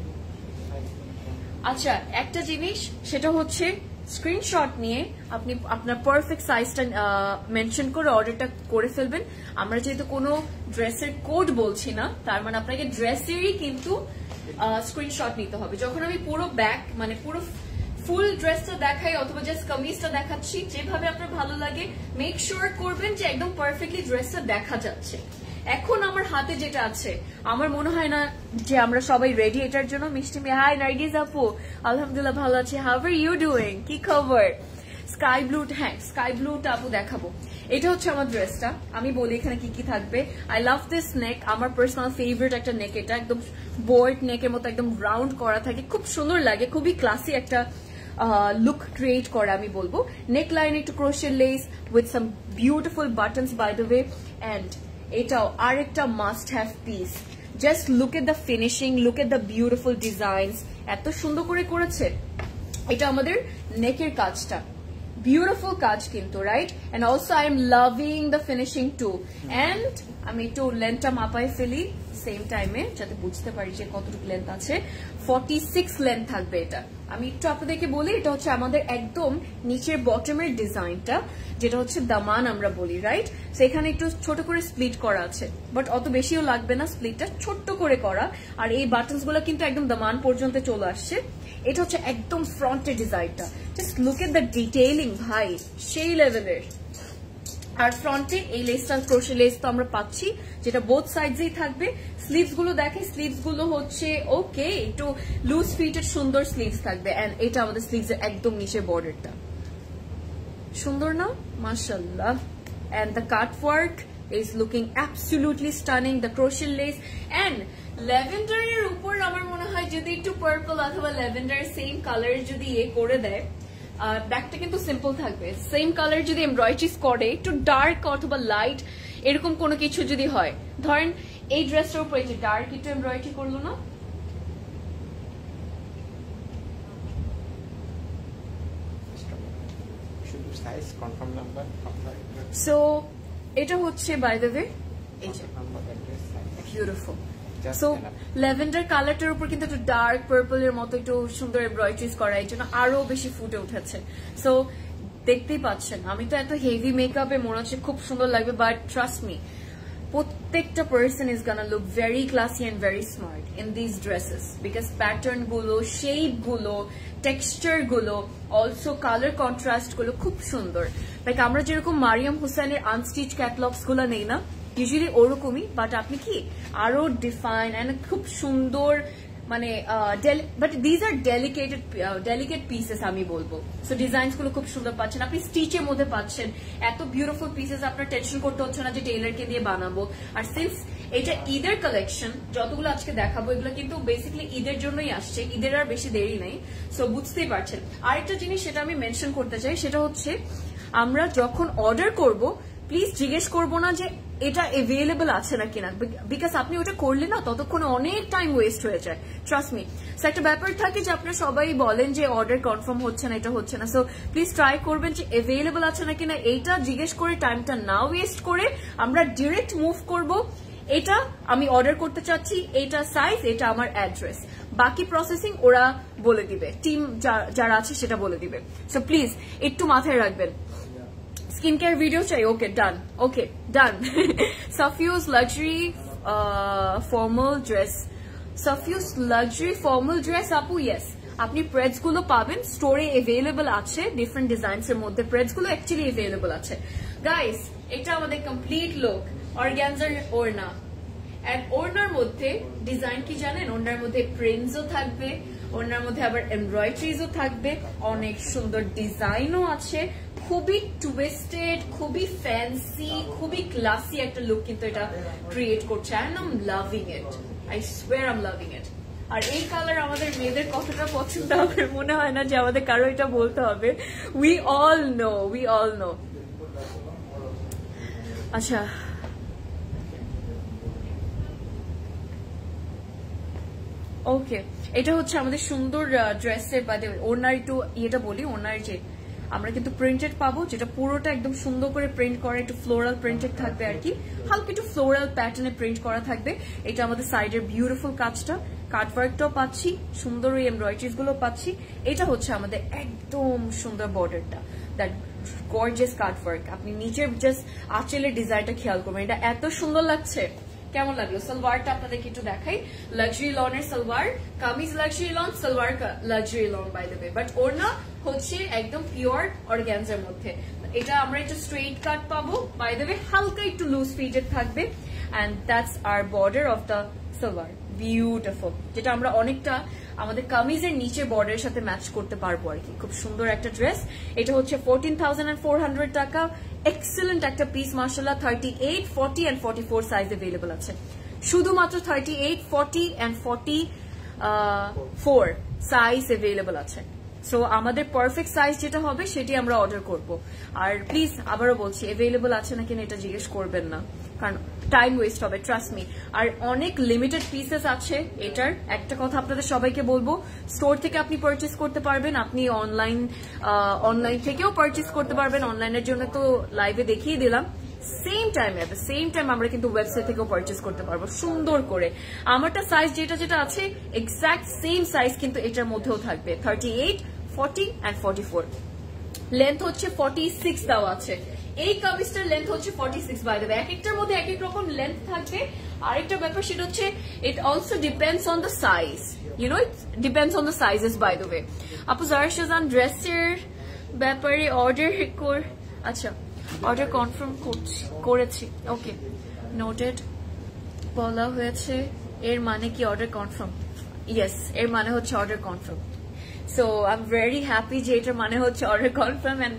আচ্ছা একটা জিনিস, সেটা হচ্ছে স্ক্রিনশট নিয়ে আপনি আপনার পারফেক্ট সাইজটা মেনশন করে অর্ডারটা করে ফেলবেন। আমরা যেহেতু কোনো ড্রেসের কোড বলছি না, তার মানে আপনাকে ড্রেসেরই কিন্তু স্ক্রিনশট নিতে হবে। যখন আমি পুরো ব্যাক মানে পুরো ফুল ড্রেসটা দেখাই অথবা জাস্ট কামিজটা দেখাচ্ছি, যেভাবে আপনার ভালো লাগে মেক শিওর করবেন যে একদম পারফেক্টলি ড্রেসটা দেখা যাচ্ছে। এখন আমার হাতে যেটা আছে, আমার মনে হয় না যে আমরা সবাই রেডি এটার জন্য। মিষ্টি মেয়ে, হাই নাইডিজ আপু, আলহামদুলিল্লাহ ভালো আছি। How are you doing? কি খবর? স্কাই ব্লু, হ্যাঁ স্কাই ব্লুটা আপু দেখাবো। এটা হচ্ছে আমার ড্রেসটা, আমি বলি এখানে কি কি থাকবে। আই লাভ দিস নেক, আমার পার্সোনাল ফেভারিট একটা নেক এটা, একদম বোল্ড নেকের মতো একদম রাউন্ড করা থাকে, খুব সুন্দর লাগে, খুবই ক্লাসি একটা লুক ক্রিয়েট করা আমি বলবো। নেক লাইন একটু ক্রোশের lace with some beautiful buttons by the way, and এটাও আরেকটা must have piece. Just look at the finishing, look at the beautiful designs, এত সুন্দর করে করেছে। এটা আমাদের নেকের কাজটা, বিউটিফুল কাজ কিন্তু, right? And also I am loving the finishing too. And আমি একটু লেন্থটা মাপাই ফেলি সেম টাইমে, যাতে বুঝতে পারি যে কতটুকু লেন্থ আছে। 46 লেন্থ থাকবে এটা। আমি একটু আপনাদেরকে বলি, এটা হচ্ছে আমাদের একদম নিচের বটমের ডিজাইনটা, যেটা হচ্ছে দামান আমরা বলি, রাইট? সেখানে একটু ছোট করে স্প্লিট করা আছে, বাট অত বেশিও লাগবে না, স্প্লিটটা ছোট্ট করে করা। আর এই বাটনস গুলো কিন্তু একদম দামান পর্যন্ত চলে আসছে। এটা হচ্ছে একদম ফ্রন্টের ডিজাইনটা, just look at the detailing ভাই, সেই লেভেলের। আর ফ্রন্টে এই লেসটা ক্রোশে লেস তো আমরা পাচ্ছি, যেটা বোথ সাইডেই থাকবে। স্লিভস গুলো দেখে, স্লিভস গুলো হচ্ছে ওকে একটু লুজ ফিটেড সুন্দর স্লিভস থাকবে। এন্ড এটা আমাদের স্লিভস এর একদম নিচের বর্ডারটা সুন্দর না, মাশাআল্লাহ। And the cut work is looking absolutely stunning. The crochet lace and lavender এর উপর আমার মনে হয় যদি একটু পার্পল অথবা ল্যাভেন্ডার সেম কালার যদি করে দেয়, ব্যাকটা কিন্তু সিম্পল থাকবে। সেম কালার যদি এমব্রয়ডারিজ করে একটু ডার্ক অথবা লাইট এরকম কোনো কিছু যদি হয়, ধরেন এই ড্রেসটার উপর এই যে ডার্ক একটু এমব্রয়ডারি করলো না, সো এটা হচ্ছে বাই দ্য ওয়ে এই যে বিউটিফুল। সো ল্যাভেন্ডার কালারটার উপর কিন্তু একটু ডার্ক পার্পল এর মতো একটু সুন্দর এমব্রয়ডারিজ করা, এই জন্য আরো বেশি ফুটে উঠেছে। সো দেখতেই পাচ্ছেন আমি তো এত হেভি মেকআপে মনে হচ্ছে খুব সুন্দর লাগবে, বাট ট্রাস্ট মি প্রত্যেকটা person is gonna look very classy and very smart in this dresses, because pattern গুলো, শেপ গুলো, টেক্সচার গুলো, অলসো কালার কন্ট্রাস্ট গুলো খুব সুন্দর। লাইক আমরা যেরকম মারিয়াম হুসাইনের আনস্টিচ ক্যাটলগস গুলো নেই না, ইউজুয়ালি ওরকমই, বাট আপনি কি আরো ডিফাইন এন্ড খুব সুন্দর, মানে but these are delicate pieces আমি বলবো। সো ডিজাইনস গুলো খুব সুন্দর পাচ্ছেন, আপনি স্টিচের মধ্যে পাচ্ছেন, এত বিউটিফুল পিসেস, আপনার টেনশন করতে হচ্ছে না যে টেইলারকে দিয়ে বানাবো। আর সিন্স এটা ঈদের কালেকশন, যতগুলো আজকে দেখাবো এগুলো কিন্তু বেসিক্যালি ঈদের জন্যই আসছে, ঈদের আর বেশি দেরি নাই। সো বুঝতেই পারছেন। আরেকটা জিনিস সেটা আমি মেনশন করতে চাই, সেটা হচ্ছে আমরা যখন অর্ডার করব প্লিজ জিজ্ঞেস করবো না যে এটা এভেলেবল আছে না কিনা, বিকজ আপনি ওটা করলে না ততক্ষণে অনেক টাইম ওয়েস্ট হয়ে যায়, ট্রাস্ট মি। সো একটা ব্যাপার থাকে যে আপনারা সবাই বলেন যে অর্ডার কনফার্ম হচ্ছে না, এটা হচ্ছে না। সো প্লিজ ট্রাই করবেন যে এভেলেবল আছে না কিনা, এইটা জিজ্ঞেস করে টাইমটা না ওয়েস্ট করে আমরা ডিরেক্ট মুভ করব। এটা আমি অর্ডার করতে চাচ্ছি, এটা সাইজ, এটা আমার অ্যাড্রেস, বাকি প্রসেসিং ওরা বলে দিবে, টিম যারা আছে সেটা বলে দিবে। সো প্লিজ একটু মাথায় রাখবেন। স্কিন কেয়ার ভিডিও চাই, ওকে ডান, ওকে ডান। সাফিউজ লাক্সারি ফর্মাল ড্রেস, সাফিউজ লাক্সারি ফর্মাল ড্রেস আপু, ইয়েস আপনি প্রেডস গুলো পাবেন, স্টোরে এভেলেবল আছে, ডিফারেন্ট ডিজাইনস এর মধ্যে প্রেডস গুলো অ্যাকচুয়ালি এভেলেবল আছে। গাইস এটা আমাদের কমপ্লিট লুক, অর্গানজার ওড়না, এন্ড ওড়নার মধ্যে ডিজাইন কি জানেন, ওড়নার মধ্যে প্রিন্টসও থাকবে, ওড়নার মধ্যে আবার এমব্রয়ডারিজও থাকবে, অনেক সুন্দর ডিজাইনও আছে, খুবই টুইস্টেড, খুবই ফ্যান্সি, খুবই ক্লাসি একটা লুক কিন্তু এটা ক্রিয়েট করছে, and I am loving it, I swear I am loving it. আর এই কালার আমাদের মেয়েদের কতটা পছন্দ হবে মনে হয় না যে আমাদের কারো এটা বলতে হবে, উই অল নো। আচ্ছা ওকে, এটা হচ্ছে আমাদের সুন্দর ড্রেসের বাদে ওড়নার একটু ইয়েটা বলি, ওড়নার যে আমরা কিন্তু প্রিন্টেড পাবো, যেটা পুরোটা একদম সুন্দর করে প্রিন্ট করা, একটু ফ্লোরাল প্রিন্টেড থাকবে আর কি, হালকা একটু ফ্লোরাল প্যাটার্নে প্রিন্ট করা থাকবে। এটা আমাদের সাইডের বিউটিফুল কাজটা, কাটওয়ার্কটাও পাচ্ছি, সুন্দর ওই এমব্রয়ডারিজ গুলো পাচ্ছি। এটা হচ্ছে আমাদের একদম সুন্দর বর্ডারটা, দ্যাট গর্জিয়াস কাটওয়ার্ক। আপনি নিচের জাস্ট আঁচলের ডিজাইনটা খেয়াল করবেন, এটা এত সুন্দর লাগছে। কেমন লাগলো? সালোয়ারটা আপনাদেরকে একটু দেখাই, লাক্সারি লনের salwar, kameez luxury lawn, salwar luxury lawn by the way, but ওড়না হচ্ছে একদম পিওর অর্গানজার মধ্যে। এটা আমরা একটু স্ট্রেট কাট পাবো, বাই দ্য ওয়ে হালকা একটু লুজ ফিটেড থাকবে, and that's our border of the salwar, beautiful, যেটা আমরা অনেকটা আমাদের কামিজের নিচে বর্ডারের সাথে ম্যাচ করতে পারবো আর কি। খুব সুন্দর একটা ড্রেস, এটা হচ্ছে 14,400 টাকা। এক্সেলেন্ট একটা পিস মাশাআল্লাহ, 38, 40 and 44 সাইজ अवेलेबल আছে, শুধুমাত্র 38, 40 and 44 সাইজ अवेलेबल আছে। সো আমাদের পারফেক্ট সাইজ যেটা হবে সেটি আমরা অর্ডার করব। আর প্লিজ আবারও বলছি, अवेलेबल আছে নাকি এটা জিজ্ঞেস করবেন না, কারণ টাইম ওয়েস্ট হবে, ট্রাস্ট মি। আর অনেক লিমিটেড পিসেস আছে এটার। একটা কথা আপনাদের সবাইকে বলবো, স্টোর থেকে আপনি পারচেস করতে পারবেন, আপনি অনলাইন থেকেও পারচেস করতে পারবেন। অনলাইনের জন্য তো লাইভে দেখিয়ে দিলাম, সেম টাইম আমরা কিন্তু ওয়েবসাইট থেকেও পারচেস করতে পারবো সুন্দর করে। আমারটা সাইজ যেটা আছে এক্সাক্ট সেম সাইজ কিন্তু এটার মধ্যেও থাকবে, 38, 40 and 44। লেন্থ হচ্ছে 46 দেওয়া আছে, এই কামিজটার লেন্থ হচ্ছে 46 বাই দ্য ওয়ে। এক একটার মধ্যে এক এক রকম লেন্থ থাকবে। আরেকটা ব্যাপার সেটা হচ্ছে it also depends on the size, you know, it depends on the sizes by the way. আপু জারা শাহজান ড্রেসের ব্যাপারে অর্ডার কনফার্ম করেছি, ওকে নোটেড বলা হয়েছে, এর মানে কি অর্ডার কনফার্ম? ইয়েস, এর মানে হচ্ছে order confirm. So I am very happy যে এটা মানে হচ্ছে order confirm and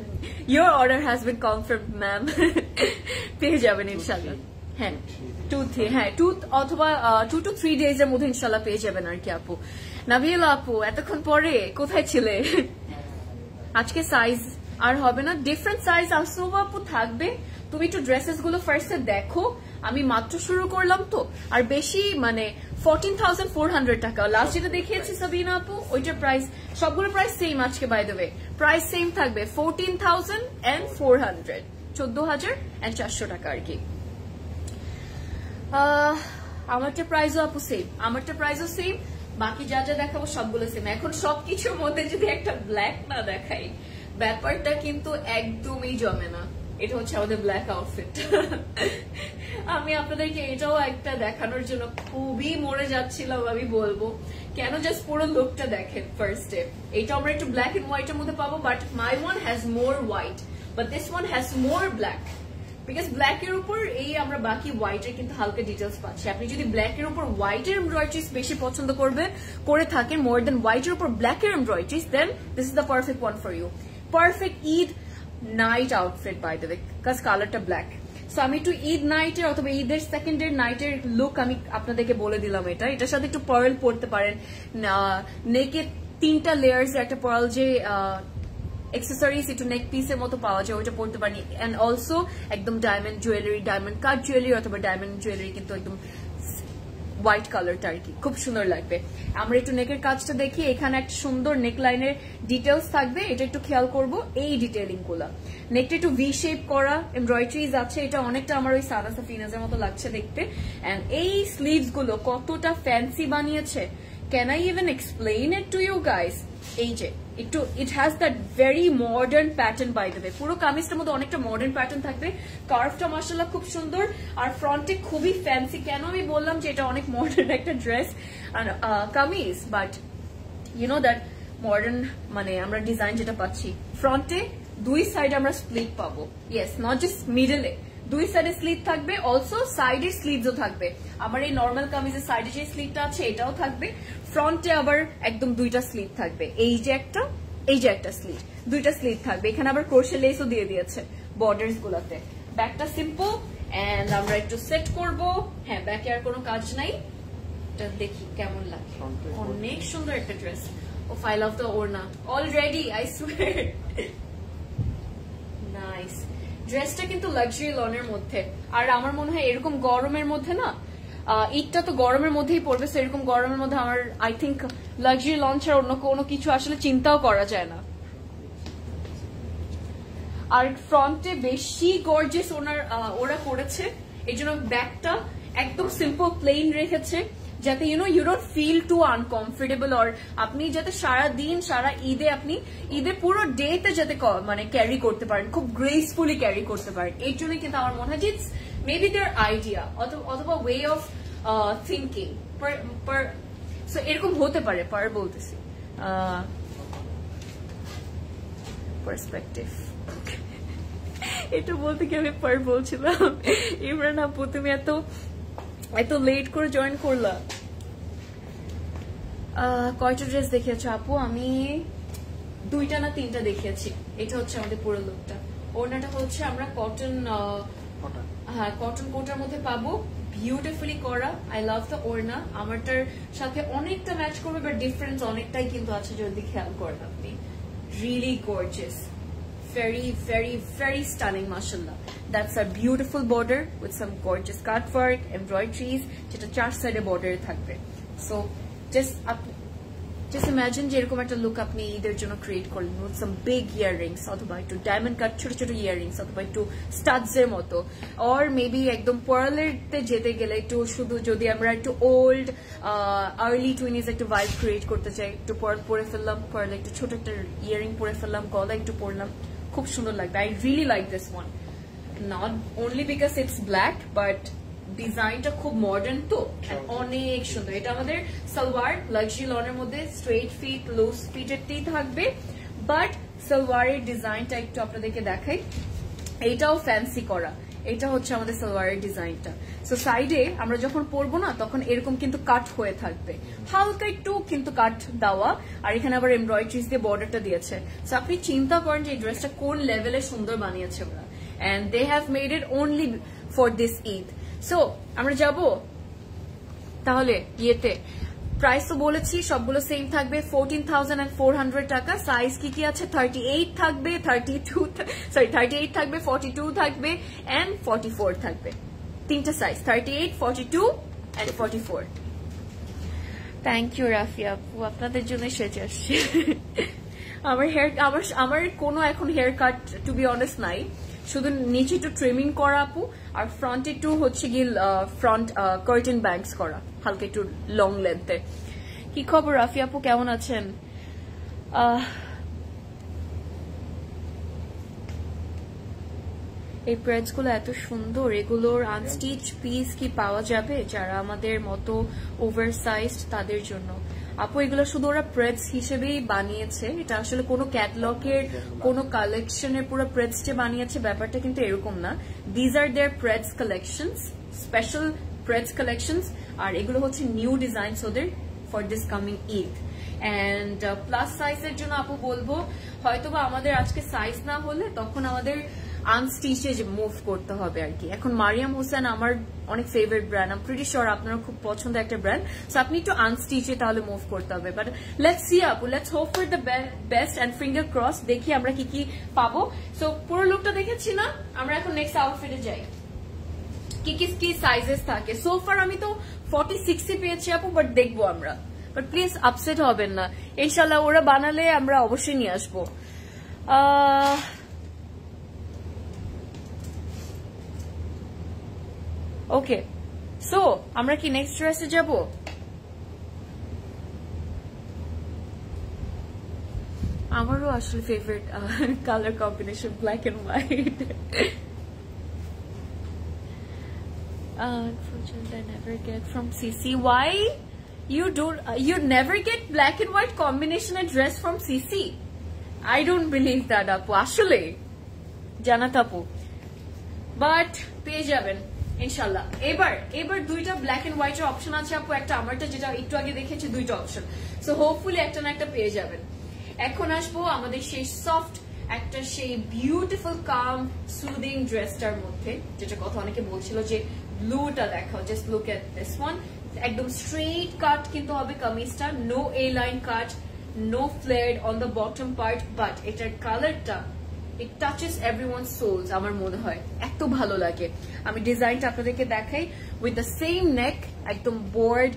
your order has been confirm ma'am. পেয়ে যাবেন ইনশাল্লাহ। হ্যাঁ 2 অথবা 2 to 3 days এর মধ্যে ইনশাল্লাহ পেয়ে যাবেন আর কি আপু। নাবিলা আপু এতক্ষণ পরে কোথায় ছিলে? আজকে সাইজ আর হবে না, ডিফারেন্ট সাইজ আসবো আপু থাকবে। তুমি একটু ড্রেসেস গুলো ফার্স্টে দেখো, আমি মাত্র শুরু করলাম তো। আর বেশি মানে 14,400 টাকা লাস্ট যেটা দেখিয়েছি সাবিনা আপু, ওইটার প্রাইস সবগুলো প্রাইস সেম আজকে by the way, price same থাকবে 14,400, 14,400 টাকা আর কি। আমারটা প্রাইসও আপু সেম, আমারটা প্রাইসও সেম, বাকি যা যা দেখাবো সবগুলো সেম। এখন সবকিছুর মধ্যে যদি একটা ব্ল্যাক না দেখাই ব্যাপারটা কিন্তু একদমই জমে না। এটা হচ্ছে আমাদের ব্ল্যাক আউটফিট। আমি আপনাদেরকে এটাও একটা দেখানোর জন্য খুবই মরে যাচ্ছিলাম, আমি বলবো কেন, জাস্ট পুরো লুকটা দেখেন ফার্স্টে। এটা আমরা একটু ব্ল্যাক এন্ড হোয়াইট এর মধ্যে পাবো, but my one has more white, but this one has more black, because black এর উপর এই আমরা বাকি হোয়াইট এর কিন্তু হালকা ডিটেলস পাচ্ছি। আপনি যদি ব্ল্যাক এর উপর হোয়াইট এর এমব্রয়ডারিজ বেশি পছন্দ করে থাকেন মোর দেন হোয়াইট এর উপর ব্ল্যাক এর embroideries, then this is the perfect one for you. Perfect Eid night outfit by the way, because কালারটা ব্ল্যাক। সো আমি একটু ঈদ নাইটের অথবা ঈদের সেকেন্ডের নাইটের লুক আমি আপনাদেরকে বলে দিলাম। এটার সাথে একটু পার্ল পরতে পারেন, নেকে 3টা লেয়ার্স একটা পার্ল যে এক্সেসরিজ একটু নেক পিসের মতো পাওয়া যায় ওইটা পড়তে পারি। এন্ড অলসো একদম diamond jewellery, diamond cut jewellery অথবা ডায়মন্ড জুয়েলারি কিন্তু একদম হোয়াইট কালারটা আর কি খুব সুন্দর লাগবে। আমরা একটু নেকের কাজটা দেখি, এখানে একটা সুন্দর নেক লাইনের ডিটেলস থাকবে, এটা একটু খেয়াল করবো এই ডিটেলিং গুলা। নেকটা একটু ভি শেপ করা, এমব্রয়ডারিজ আছে, এটা অনেকটা আমার ওই সাদা সাফিনাজের মতো লাগছে দেখতে। এন্ড এই স্লিভস গুলো কতটা ফ্যান্সি বানিয়েছে, can I even explain it to you guys? এই যে একটু it has that very modern pattern by the way, পুরো কামিজটার মধ্যে অনেকটা মডার্ন প্যাটার্ন থাকবে। কার্ভটা মাশাআল্লাহ খুব সুন্দর, আর ফ্রন্টে খুবই ফ্যান্সি। কেন আমি বললাম যে এটা অনেক মডার্ন একটা dress kameez, but you know that modern মানে আমরা ডিজাইন যেটা পাচ্ছি, ফ্রন্টে 2 সাইডে আমরা স্প্লিট পাবো। ইয়েস, নট জাস্ট মিডলে, 2 সাইডে স্লিট থাকবে, অলসো সাইডের স্লিভসও থাকবে। আমার এই নর্মাল কামিজের সাইডে যে স্লিটটা আছে এটাও থাকবে, ফ্রন্টে আবার একদম 2টা স্লিট থাকবে। এই যে একটা স্লিট, 2টা স্লিট থাকবে। এখানে আবার ক্রোশে লেসও দিয়ে দিয়েছে বর্ডার্স গুলাতে। ব্যাকটা সিম্পল, এন্ড আমরা একটু সেট করব। হ্যাঁ, ব্যাকে আর কোনো কাজ নাই, এটা দেখি কেমন লাগে। অনেক সুন্দর একটা dress. Oh I love the orna already, I swear. Nice, ড্রেসটা কিন্তু লাক্সারি লনের মধ্যে। আর আমার মনে হয় এরকম গরমের মধ্যে না, ঈদটা তো গরমের মধ্যেই পড়বে, সেরকম গরমের মধ্যে আমার আই থিঙ্ক লাক্সারি লন ছাড়া অন্য কোনো কিছু আসলে চিন্তাও করা যায় না। আর ফ্রন্টে বেশি গর্জিয়াস ওরা করেছে, এই জন্য ব্যাকটা একদম সিম্পল প্লেন রেখেছে, যাতে you don't feel too uncomfortable. আর আপনি যাতে সারা দিন সারা আপনি ঈদের পুরো ডেতে যাতে মানে ক্যারি করতে পারেন, খুব গ্রেসফুলি ক্যারি করতে পারেন। এই জন্য কিন্তু আমার মনে হয় ইটস মেবি দেয়ার আইডিয়া অথবা ওয়ে অফ থিঙ্কিং, সো এরকম হতে পারে। পার বলতেছি পার্সপেক্টিভ, এটা বলতে কি আমি পার বলছিলাম। ইমরান আপু তুমি এত লেট করে জয়েন করলা। কয়টা ড্রেস দেখিয়েছো আপু? আমি 2টা না 3টা দেখিয়েছি। এটা হচ্ছে আমাদের পুরো লুকটা। ওড়নাটা হচ্ছে আমরা কটন কোটার মধ্যে পাবো, বিউটিফুলি করা। আই লাভ দ্য ওড়না, আমারটার সাথে অনেকটা ম্যাচ করবে, বাট ডিফারেন্স অনেকটাই কিন্তু আছে যদি খেয়াল করেন আপনি। Really gorgeous, very very very stunning, mashallah. That's a beautiful border with some gorgeous cut work, embroideries, যেটা 4 সাইডে বর্ডারে থাকবে। সো জাস্ট ইমাজিন যে এরকম একটা লুক আপনি ঈদের জন্য ক্রিয়েট করলেন উইথ সাম বিগ ইয়াররিংস, অথবা একটু ডায়মন্ড কাট ছোট ছোট ইয়াররিংস, অথবা একটু স্টাডস এর মতো, অর মেবি একদম পার্লেরতে যেতে গেলে একটু শুধু যদি আমরা একটু ওল্ড আর্লি 20s একটা ভাইব ক্রিয়েট করতে চাই, একটু পার্ল পরে ফেললাম, পার্লে একটু ছোট একটা ইয়াররিং পরে ফেললাম, গলা একটু পরলাম, খুব সুন্দর লাগবে। I really like this one, not only because it's black, but ডিজাইনটা খুব মডার্ন তো, অনেক সুন্দর। এটা আমাদের সালোয়ার লাক্সারি লনের মধ্যে স্ট্রেট ফিট লুজ ফিটেরটাই থাকবে, বাট সালোয়ারের ডিজাইনটা একটু আপনাদেরকে দেখাই। এইটাও ফ্যান্সি করা, এটা হচ্ছে আমাদের সালোয়ারের ডিজাইনটা। সো সাইডে আমরা যখন পরবো না তখন এরকম কিন্তু কাট হয়ে থাকবে, হালকা একটু কিন্তু কাট দেওয়া, আর এখানে আবার এমব্রয়ডারিজ দিয়ে বর্ডারটা দিয়েছে। সো আপনি চিন্তা করেন যে এই ড্রেসটা কোন লেভেলে সুন্দর বানিয়েছে ওরা, and they have made it only for this Eid. So আমরা যাব তাহলে ইয়েতে, প্রাইস তো বলেছি সবগুলো সেম থাকবে 14,400 টাকা। সাইজ কি কি আছে? 38 থাকবে, 38 থাকবে, 42 থাকবে এন্ড 44 থাকবে। তিনটা size, 38, 42 and 44। Thank you Rafi আপু, আপনাদের জন্য সেজে আসছি। আমার কোনো এখন hair cut to be honest নাই, শুধু নিচে একটু ট্রিমিং করা আপু, আর ফ্রন্ট একটু হচ্ছে গিয়ে ফ্রন্ট কার্টেন ব্যাংকস করা হালকা একটু লং লেন্থে। কি খবর রাফি আপু, কেমন আছেন? এই প্রেস গুলো এত সুন্দর, এগুলোর আনস্টিচ পিস কি পাওয়া যাবে যারা আমাদের মতো ওভারসাইজড তাদের জন্য? আপু এগুলো শুধু ওরা প্রেস হিসেবেই বানিয়েছে, এটা আসলে কোনো ক্যাটলগের কোনো কালেকশনের পুরো প্রেসটে বানিয়েছে ব্যাপারটা কিন্তু এরকম না। These are their pret collections, special pret collections, আর এগুলো হচ্ছে নিউ ডিজাইনস ওদের for this coming Eid. And plus সাইজের জন্য আপু বলবো হয়তোবা আমাদের আজকে সাইজ না হলে তখন আমাদের আনস্টিচে মুভ করতে হবে আর কি। এখন মারিয়াম হোসেন আমার অনেক favourite brand, I am pretty sure আপনার খুব পছন্দের একটা ব্র্যান্ড, সো আপনি একটু আনস্টিচে তাহলে মুভ করতে হবে। বাট লেটস সি আপু, let's hope for the best and finger cross, দেখি আমরা কি কি পাবো। সো পুরো লুকটা দেখেছি না, আমরা এখন নেক্সট আউটফিটে যাই। কি কি সাইজেস থাকে? সোফার আমি তো 46 পেয়েছি আপু, বাট দেখবো আমরা, বাট প্লিজ আপসেট হবেন না, ইনশাল্লাহ ওরা বানালে আমরা অবশ্যই নিয়ে আসবো। ওকে, সো আমরা কি নেক্সট ড্রেসে যাব? আমারও আসলে favourite colour combination black and white. Unfortunately, I never get from CC. Why you never get black and white combination and dress from CC? I don't believe that আপু, আসলে জানাত আপু, বাট পেয়ে যাবেন ইনশাল্লাহ। এবার দুইটা ব্ল্যাক এন্ড হোয়াইট এর অপশন আছে আপু, একটা আমারটা যেটা একটু আগে দেখেছি, দুইটা অপশন, সো হোপফুলি একটা না একটা পেয়ে যাবেন। এখন আসবো আমাদের সেই সফট একটা সেই বিউটিফুল কাম সুদিং ড্রেসটার মধ্যে, যেটা কথা অনেকে বলছিল যে ব্লুটা দেখাও, just look at this one. একদম স্ট্রেট কাট কিন্তু হবে কামিজটা, no A line cut, no flared on the bottom part, but এটার কালারটা ইট টাচেস এভরিওয়ান সোলস, আমার মনে হয় এত ভালো লাগে। আমি ডিজাইনটা আপনাদেরকে দেখাই, উইথ দ্য সেম নেক, একদম বোর্ড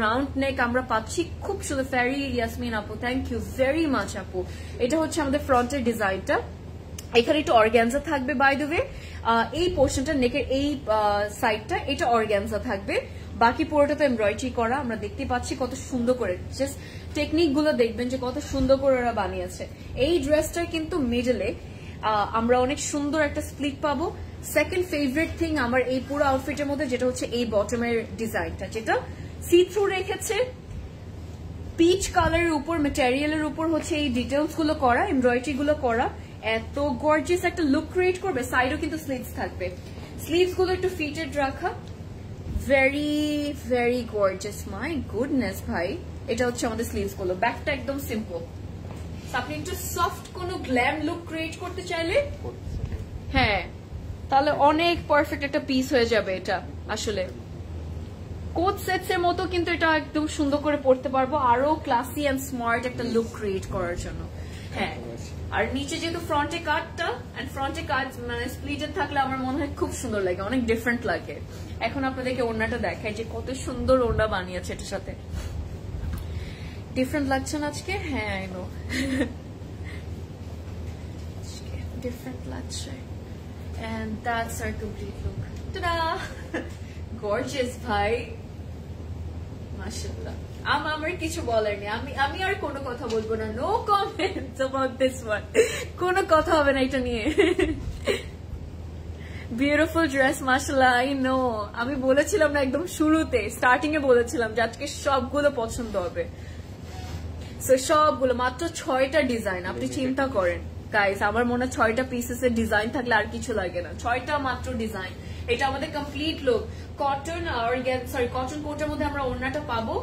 রাউন্ড নেক আমরা পাচ্ছি, খুব সুন্দর। ফেরি ইয়াসমিন আপু, থ্যাংক ইউ ভেরি মাচ আপু। এটা হচ্ছে আমাদের ফ্রন্টের ডিজাইনটা, এখানে একটু অর্গ্যানজা থাকবে বাই দ্য ওয়ে, এই পোর্শনটা নেকের এই সাইডটা এটা অর্গ্যানজা থাকবে, বাকি পুরোটা তো এমব্রয়ডারি করা। আমরা দেখতে পাচ্ছি কত সুন্দর করে, জাস্ট টেকনিক গুলো দেখবেন যে কত সুন্দর করে ওরা বানিয়েছে। এই ড্রেসটার কিন্তু মিডলে আমরা অনেক সুন্দর একটা স্প্লিট পাবো। সেকেন্ড ফেভারিট থিং আমার এই পুরো আউটফিটের মধ্যে যেটা হচ্ছে এই বটমের ডিজাইনটা, যেটা সি থ্রু রেখেছে, পিচ কালারের উপর ম্যাটেরিয়ালের উপর হচ্ছে এই ডিটেলস গুলো করা, এমব্রয়ডারি গুলো করা, এত গর্জিয়াস একটা লুক ক্রিয়েট করবে। সাইডও কিন্তু স্লিভস থাকবে, স্লিভস গুলো একটু ফিটেড রাখা, very very gorgeous, my goodness ভাই। এটা হচ্ছে আমাদের স্লিভস গুলো, ব্যাকটা একদম সিম্পল। আপনি একটু সফট কোনো গ্ল্যাম লুক ক্রিয়েট করতে চাইলে হ্যাঁ, তাহলে অনেক পারফেক্ট একটা পিস হয়ে যাবে এটা। আসলে কোট সেটস এর মতো কিন্তু এটা একদম সুন্দর করে পড়তে পারবো, আরো ক্লাসি এন্ড স্মার্ট একটা লুক ক্রিয়েট করার জন্য। হ্যাঁ, আর নিচে যেহেতু ফ্রন্টে কাটটা এন্ড ফ্রন্টে কাট মানে স্প্লিটেড থাকলে আমার মনে হয় খুব সুন্দর লাগে, অনেক ডিফারেন্ট লাগে। এখন আপনাদেরকে ওড়নাটা দেখাই যে কত সুন্দর ওড়না বানিয়েছে এটার সাথে। ডিফারেন্ট লাগছে না আজকে? হ্যাঁ, আই নো ডিফারেন্ট লাগছে। And that's our complete look. Ta-da! Gorgeous ভাই, মাশাআল্লাহ। আমার কিছু বলার নেই, আমি আর কোনো কথা বলবো না, no comments about this one, কোনো কথা হবে না এটা নিয়ে। বিউটিফুল ড্রেস মাশাআল্লাহ, আই নো। আমি বলেছিলাম না একদম শুরুতে, স্টার্টিং এ বলেছিলাম যে আজকে সবগুলো পছন্দ হবে, সো সবগুলো মাত্র 6টা ডিজাইন, আপনি চিন্তা করেন গাইস আমার মনে হয় 6টা পিসেস এর ডিজাইন থাকলে আর কিছু লাগে না, 6টা মাত্র ডিজাইন। এটা আমাদের কমপ্লিট লুক। কটন কটন কোটের মধ্যে আমরা ওড়নাটা পাবো।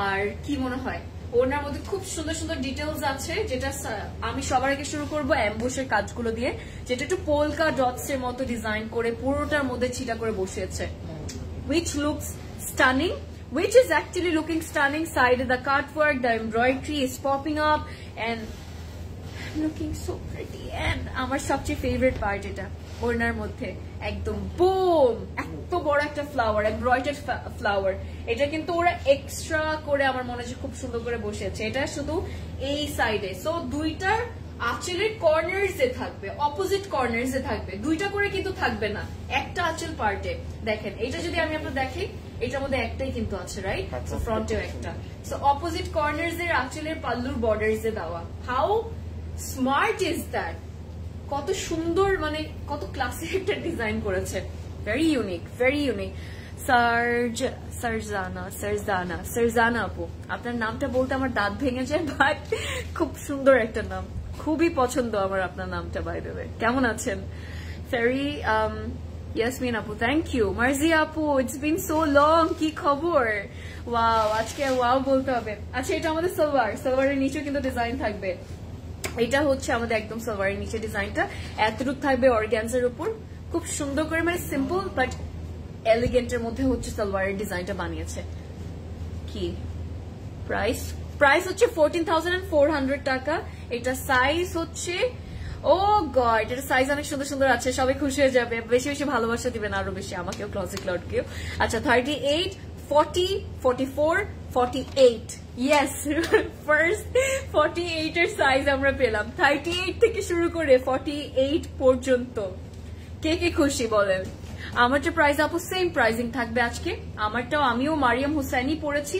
আর কি মনে হয় ওড়নার মধ্যে খুব সুন্দর সুন্দর ডিটেলস আছে, যেটা আমি সবার আগে শুরু করবো অ্যাম্বুশের কাজগুলো দিয়ে, যেটা একটু পোলকা ডটস এর মতো ডিজাইন করে পুরোটার মধ্যে ছিটা করে বসিয়েছে, which looks stunning, which is actually looking stunning. Side of the cutwork, the embroidery is popping up and looking so pretty. And আমার সবচেয়ে ফেভারিট পার্ট এটা, ওড়নার মধ্যে একদম বুম এত বড় একটা ফ্লাওয়ার, এমব্রয়ডার্ড ফ্লাওয়ার। এটা কিন্তু ওরা এক্সট্রা করে আমার মনে হয় খুব সুন্দর করে বসেছে। এটা শুধু এই সাইডে, সো দুইটার আঁচলের কর্নার্স এ থাকবে, অপোজিট কর্নার্স এ থাকবে, দুইটা করে কিন্তু থাকবে না, একটা আঁচল পার্টে। দেখেন এটা যদি আমি আপনার দেখি, এটার মধ্যে একটাই কিন্তু আছে, রাইট? সো ফ্রন্টেও একটা, সো অপোজিট কর্নার্স এর আঁচলের পাল্লুর বর্ডার্স এ দেওয়া। How smart is that! কত সুন্দর, মানে কত ক্লাসিক একটা ডিজাইন করেছে, ভেরি ইউনিক, ভেরি ইউনিক। সারজানা আপু, আপনার নামটা বলতে আমার দাঁত ভেঙে যায়, বাট খুব সুন্দর একটা নাম, খুবই পছন্দ আমার আপনার নামটা। বাই দ্য ওয়ে, কেমন আছেন? ভেরি ইয়াসমিন আপু, থ্যাংক ইউ। মার্জিয়া আপু, ইটস বিন সো লং, কি খবর? ওয়াও, আজকে ওয়াও বলতে হবে। আচ্ছা, এটা আমাদের সালোয়ারের নিচেও কিন্তু ডিজাইন থাকবে। এটা হচ্ছে আমাদের একদম সালোয়ারের নিচে ডিজাইনটা, এতটুকু থাকবে অর্গানজার উপর, খুব সুন্দর করে, মানে সিম্পল বাট এলিগেন্টের মধ্যে হচ্ছে সালোয়ারের ডিজাইনটা বানিয়েছে। কি প্রাইস হচ্ছে 14,400 টাকা। এটা সাইজ হচ্ছে, ও গড, এটা সাইজ অনেক সুন্দর সুন্দর আছে, সবাই খুশি হয়ে যাবে। বেশি বেশি ভালোবাসা দিবেন আরো বেশি, আমাকেও, ক্লজেট ক্লাউডকেও। আচ্ছা, 38, 40, 44, 48, ইয়েস, ফার্স্ট 48 এর সাইজ আমরা পেলাম। 38 থেকে শুরু করে 48 পর্যন্ত। কে কে খুশি বলেন? আমার যে প্রাইস আপু, সেম প্রাইসিং থাকবে আজকে। আমারটাও, আমিও মারিয়াম হোসেনই পড়েছি,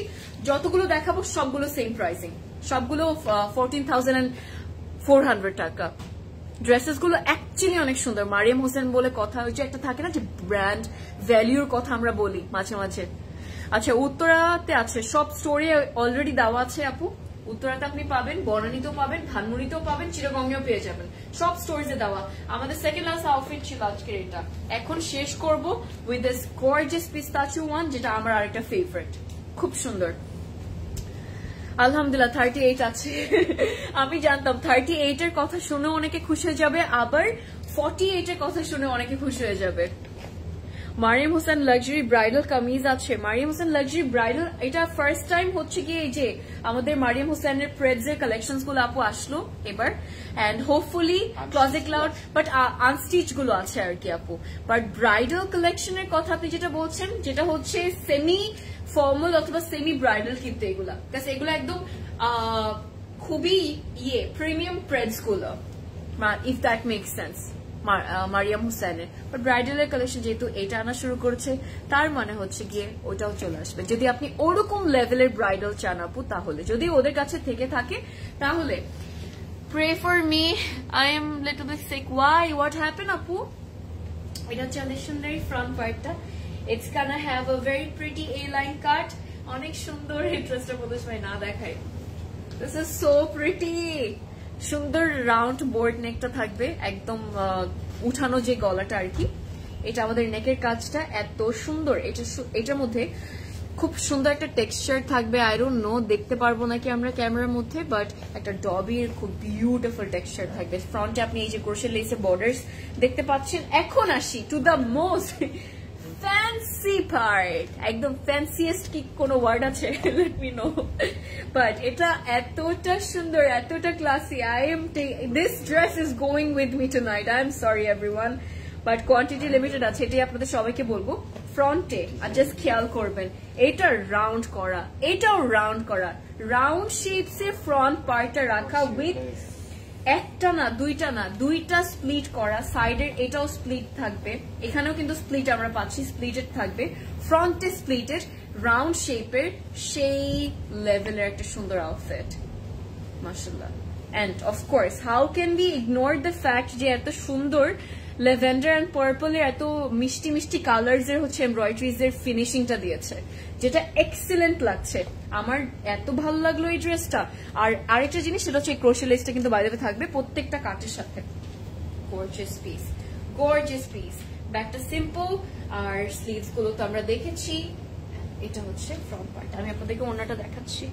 যতগুলো দেখাবো সবগুলো সেম প্রাইসিং, সবগুলো 14,400 টাকা। ড্রেসেস গুলো অ্যাকচুয়ালি অনেক সুন্দর। মারিয়াম হোসেন বলে কথা, ওই যে একটা থাকে না যে ব্র্যান্ড ভ্যালিউর কথা আমরা বলি মাঝে মাঝে। আচ্ছা, উত্তরাতে আছে, সব স্টোরে অলরেডি দেওয়া আছে আপু। উত্তরাতে আপনি পাবেন, বনানীতেও পাবেন, ধানমুড়িতেও পাবেন, চিরগঙ্গেও পেয়ে যাবেন, সব স্টোরসে দেওয়া। আমাদের সেকেন্ড লাস্ট আউটফিট ছিল আজকের এটা। এখন শেষ করব উইথ দিস গর্জিয়াস পিস্তাচিও ওয়ান, যেটা আমার আরেকটা ফেভারিট, খুব সুন্দর। আলহামদুলিল্লাহ 38 আছে। আমি জানতাম 38 এর কথা শুনে অনেকে খুশি হয়ে যাবে, আবার 48 এর কথা শুনে অনেকে খুশি হয়ে যাবে। মারিয়াম হোসেন লাক্সারি ব্রাইডাল কামিজ আছে। মারিয়াম হোসেন লাক্সারি ব্রাইডাল, এটা ফার্স্ট টাইম হচ্ছে কি, এই যে আমাদের মারিয়াম হোসেনের প্রেডস এর কালেকশন গুলো আপু আসলো এবার, and hopefully closet cloud, but unstitch গুলো আছে আর কি আপু। বাট ব্রাইডাল কালেকশনের কথা আপনি যেটা বলছেন, যেটা হচ্ছে সেমি ফর্মাল অথবা সেমি ব্রাইডাল, কিন্তু এগুলা এগুলো একদম খুবই প্রিমিয়াম প্রেডস গুলো, if that make sense. Maryam হোসেনের বাট ব্রাইডালের কালেকশন যেহেতু এটা আনা শুরু করেছে, তার মানে হচ্ছে গিয়ে ওটাও চলে আসবে। যদি আপনি ওরকম লেভেলের ব্রাইডাল চান আপু, তাহলে যদি ওদের কাছে থেকে থাকে, তাহলে pray for me, I am little bit sick. Why, what happen আপু? এটা হচ্ছে আমাদের সুন্দরী ফ্রন্ট পার্টটা। It's gonna have a very pretty A line cut, অনেক সুন্দর। এই ড্রেসটা প্রদোষ ভাই না দেখাই, দিস ইজ সো প্রিটি। সুন্দর রাউন্ড বোর্ড নেকটা থাকবে, একদম উঠানো যে গলাটা আর কি। এটা আমাদের নেকের কাজটা এত সুন্দর। এটার মধ্যে খুব সুন্দর একটা টেক্সচার থাকবে, আই ডোন্ট নো দেখতে পারবো নাকি আমরা ক্যামেরার মধ্যে, বাট একটা ডবির খুব বিউটিফুল টেক্সচার থাকবে। ফ্রন্টে আপনি এই যে ক্রোশে লেসে বর্ডার্স দেখতে পাচ্ছেন। এখন আসি to the most fancy part, একদম ফ্যান্সিয়েস্ট কি কোনো ওয়ার্ড আছে? Let me no. বাট এটা এতটা সুন্দর, এতটা classy. This dress is going with me tonight. I am sorry everyone, but quantity limited আছে, এটাই আপনাদের সবাইকে বলবো। ফ্রন্টে আর জাস্ট খেয়াল করবেন, এটা রাউন্ড করা, এটাও রাউন্ড করা, রাউন্ড শেপস এ ফ্রন্ট পার্টটা রাখা উইথ একটা না দুইটা না, দুইটা স্প্লিট করা। সাইডের এটাও স্প্লিট থাকবে, এখানেও কিন্তু স্প্লিট আমরা পাচ্ছি, স্প্লিটেড থাকবে। ফ্রন্টে স্প্লিটেড, রাউন্ড শেপের, সেই লেভেলের একটা সুন্দর আউটফিট, মাশাআল্লাহ। And of course how can be ignore the fact যে এত সুন্দর লেভেন্ডার এন্ড পার্পল এর এত মিষ্টি মিষ্টি কালার্স এর হচ্ছে এমব্রয়ডারিজ এর ফিনিশিংটা দিয়েছে, যেটা এক্সিলেন্ট লাগছে। আমার এত ভালো লাগলো এই ড্রেসটা। আর আরেকটা জিনিস সেটা হচ্ছে ক্রোশে লেসটা কিন্তু বাইরে থাকবে প্রত্যেকটা কাটের সাথে। Gorgeous piece, gorgeous piece. ব্যাকটা সিম্পল আর স্লিভস গুলো তো আমরা দেখেছি। এটা হচ্ছে ফ্রন্ট পার্ট। আমি আপনাদেরকে ওড়নাটা দেখাচ্ছি।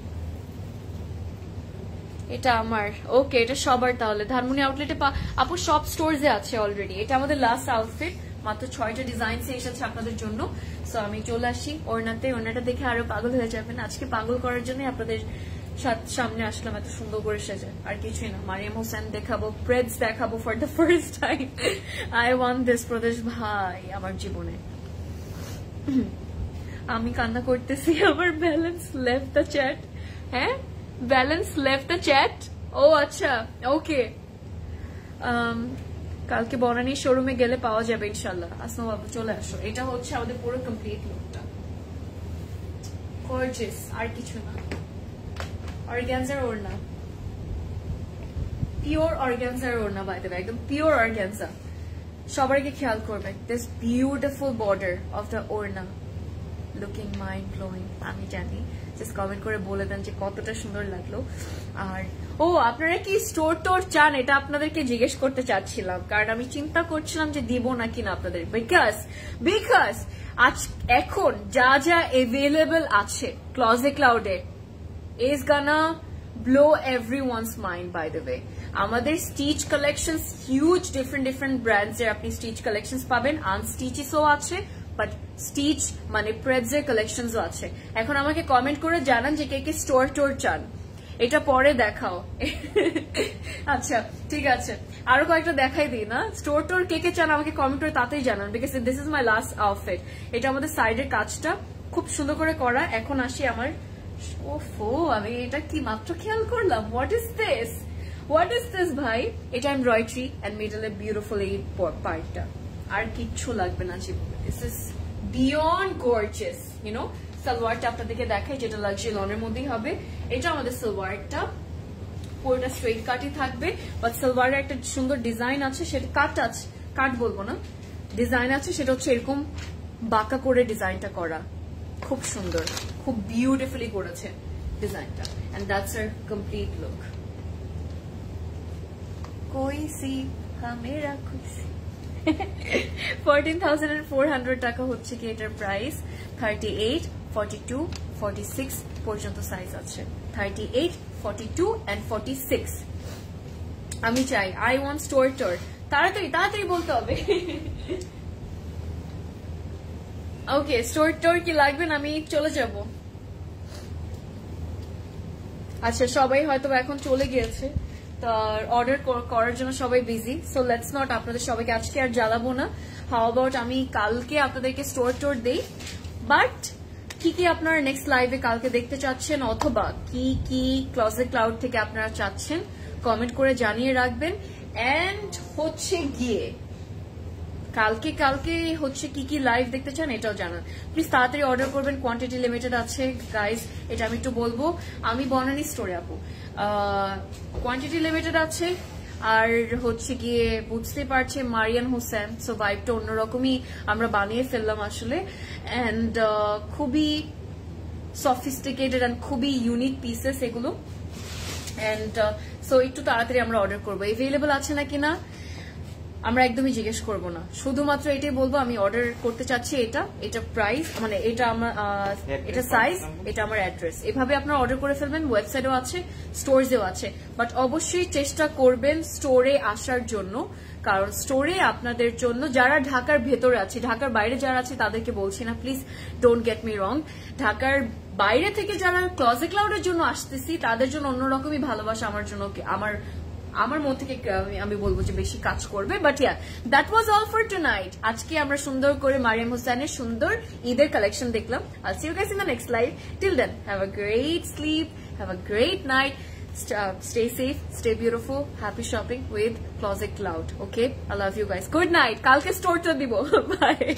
এটা আমার ওকে, এটা সবার তাহলে ধানমনি আউটলেটে আপু সব স্টোরসে আছে অলরেডি। এটা আমাদের লাস্ট আউটফিট, মাত্র 6টা ডিজাইন এসেছে আপনাদের জন্য। সো আমি চলে আসি ওড়নাতে। ওড়নাটা দেখে আরো পাগল হয়ে যাবেন। আজকে পাগল করার জন্য আপনাদের সামনে আসলাম এত সুন্দর করে সেজে, আর কিছুই না। মারিয়াম হোসেন দেখাবো, প্রেডস দেখাবো for the first time. I want this প্রদেশ ভাই আমার জীবনে। আমি কান্না করতেছি, আমার ব্যালেন্স লেফট দ্য চ্যাট। হ্যাঁ, ব্যালেন্স লেফট দ্য চ্যাট। ও আচ্ছা, ওকে। কালকে বনানী শোরুমে গেলে পাওয়া যাবে ইনশাল্লাহ। আসমা বাবু চলে আসো। এটা হচ্ছে আমাদের পুরো কমপ্লিট লুকটা। গর্জিয়াস, আর কিছু না। অর্গানজার ওড়না, পিওর অর্গানজার ওড়না বাই দ্য ওয়ে, একদম পিওর অর্গানজা। সবাইকে খেয়াল করবেন, this beautiful border of the ওড়না লুকিং মাইন্ড ব্লোয়িং। আমি জানি, জাস্ট কমেন্ট করে বলে দেন যে কতটা সুন্দর লাগলো। আর ও, আপনারা কি স্টোর টোর চান? এটা আপনাদেরকে জিজ্ঞেস করতে চাচ্ছিলাম, কারণ আমি চিন্তা করছিলাম যে দিব নাকি না আপনাদের। বিকজ আজ এখন যা যা এভেলেবল আছে ক্লজেট ক্লাউডে is gonna blow everyone's mind by the way. আমাদের stitch collections huge, different brands এর আপনি স্টিচ কালেকশনস পাবেন। আনস্টিচেসও আছে, বাট স্টিচ মানে প্রেডস এর কালেকশনসও আছে। এখন আমাকে কমেন্ট করে জানান যে কে কে স্টোর টোর চান। এটা পরে দেখাও। আচ্ছা ঠিক আছে, আরো কয়েকটা দেখাই দিই না। স্টোর টোর কে কে চান আমাকে কমেন্ট করে তাতেই জানান, because this is my last outfit. এটা আমাদের সাইডের কাজটা খুব সুন্দর করে করা। এখন আসি আমার, ওফো আমি এটা কি মাত্র খেয়াল করলাম। হোয়াট ইজ দিস ভাই? এটা embroidery and middle a beautiful এই পার্টটা। আর কিচ্ছু লাগবে না জীবনে। This is beyond gorgeous. You know, সালোয়ারটা আপনাদেরকে দেখাই, যেটা লাক্সারি লনের মধ্যেই হবে। এটা আমাদের সালোয়ারটা পুরোটা স্ট্রেট কাটই থাকবে, বাট সালোয়ারের একটা সুন্দর ডিজাইন আছে। সেটা কাট বলবো না, ডিজাইন আছে। সেটা হচ্ছে এরকম বাঁকা করে ডিজাইনটা করা, খুব সুন্দর, খুব বিউটিফুলি করেছে ডিজাইনটা। And that's our complete look. কোই সি হামেরা খুশি। 14,400 টাকা হচ্ছে কি এটার প্রাইস। 38, 42, 46 পর্যন্ত সাইজ আছে। 38, 42 and 46। আমি চাই, আই ওয়ান্ট স্টোর টোর। তাড়াতাড়ি বলতে হবে। ওকে, স্টোর টোর কি লাগবে না আমি চলে যাব। আচ্ছা, সবাই হয়তো এখন চলে গিয়েছে, তার অর্ডার করার জন্য সবাই বিজি। সো লেটস নট আপনাদের সবাইকে আজকে আর জ্বালাবো না। হাউ অ্যাবাউট আমি কালকে আপনাদেরকে স্টোর টোর দেই। বাট কি কি আপনারা নেক্সট লাইভে কালকে দেখতে চাচ্ছেন, অথবা কি কি ক্লজেট ক্লাউড থেকে আপনারা চাচ্ছেন, কমেন্ট করে জানিয়ে রাখবেন। এন্ড হচ্ছে গিয়ে কালকে হচ্ছে কি কি লাইভ দেখতে চান এটাও জানান প্লিজ। তাড়াতাড়ি অর্ডার করবেন, কোয়ান্টিটি লিমিটেড আছে গাইজ। এটা আমি একটু বলবো, আমি বনানী স্টোরে আপু, কোয়ান্টিটি লিমিটেড আছে। আর হচ্ছে গিয়ে বুঝতে পারছে মারিয়ান হোসেন, সো ভাইবটা অন্যরকমই আমরা বানিয়ে ফেললাম আসলে। এন্ড খুবই সফিস্টিকেটেড এন্ড খুবই ইউনিক পিসেস এগুলো। এন্ড সো একটু তাড়াতাড়ি আমরা অর্ডার করবো। এভেলেবল আছে নাকি না আমরা একদমই জিজ্ঞেস করবো না, শুধুমাত্র এটাই বলবো আমি অর্ডার করতে চাচ্ছি। এটা প্রাইস, মানে এটা আমার, এটা সাইজ, এটা আমার অ্যাড্রেস। এভাবে আপনারা অর্ডার করে ফেলবেন। ওয়েবসাইটেও আছে, স্টোরসেও আছে। বাট অবশ্যই চেষ্টা করবেন স্টোরে আসার জন্য, কারণ স্টোরে আপনাদের জন্য যারা ঢাকার ভেতরে আছে, ঢাকার বাইরে যারা আছে তাদেরকে বলছি না, প্লিজ ডোন্ট গেট মি রং। ঢাকার বাইরে থেকে যারা ক্লজেট ক্লাউডের জন্য আসতেছি তাদের জন্য অন্যরকমই ভালোবাসা আমার জন্য, আমার মন থেকে আমি বলবো যে বেশি কাজ করবে। But yeah, that was all for tonight. আজকে আমরা সুন্দর করে মারিয়াম হোসেনের সুন্দর ঈদের কালেকশন দেখলাম। I'll see you guys in the next live. Till then, have a great sleep, have a great night, stay safe, stay beautiful, happy shopping with Closet Cloud. Okay, I love you guys. Good night. কালকে store তো দিব। Bye.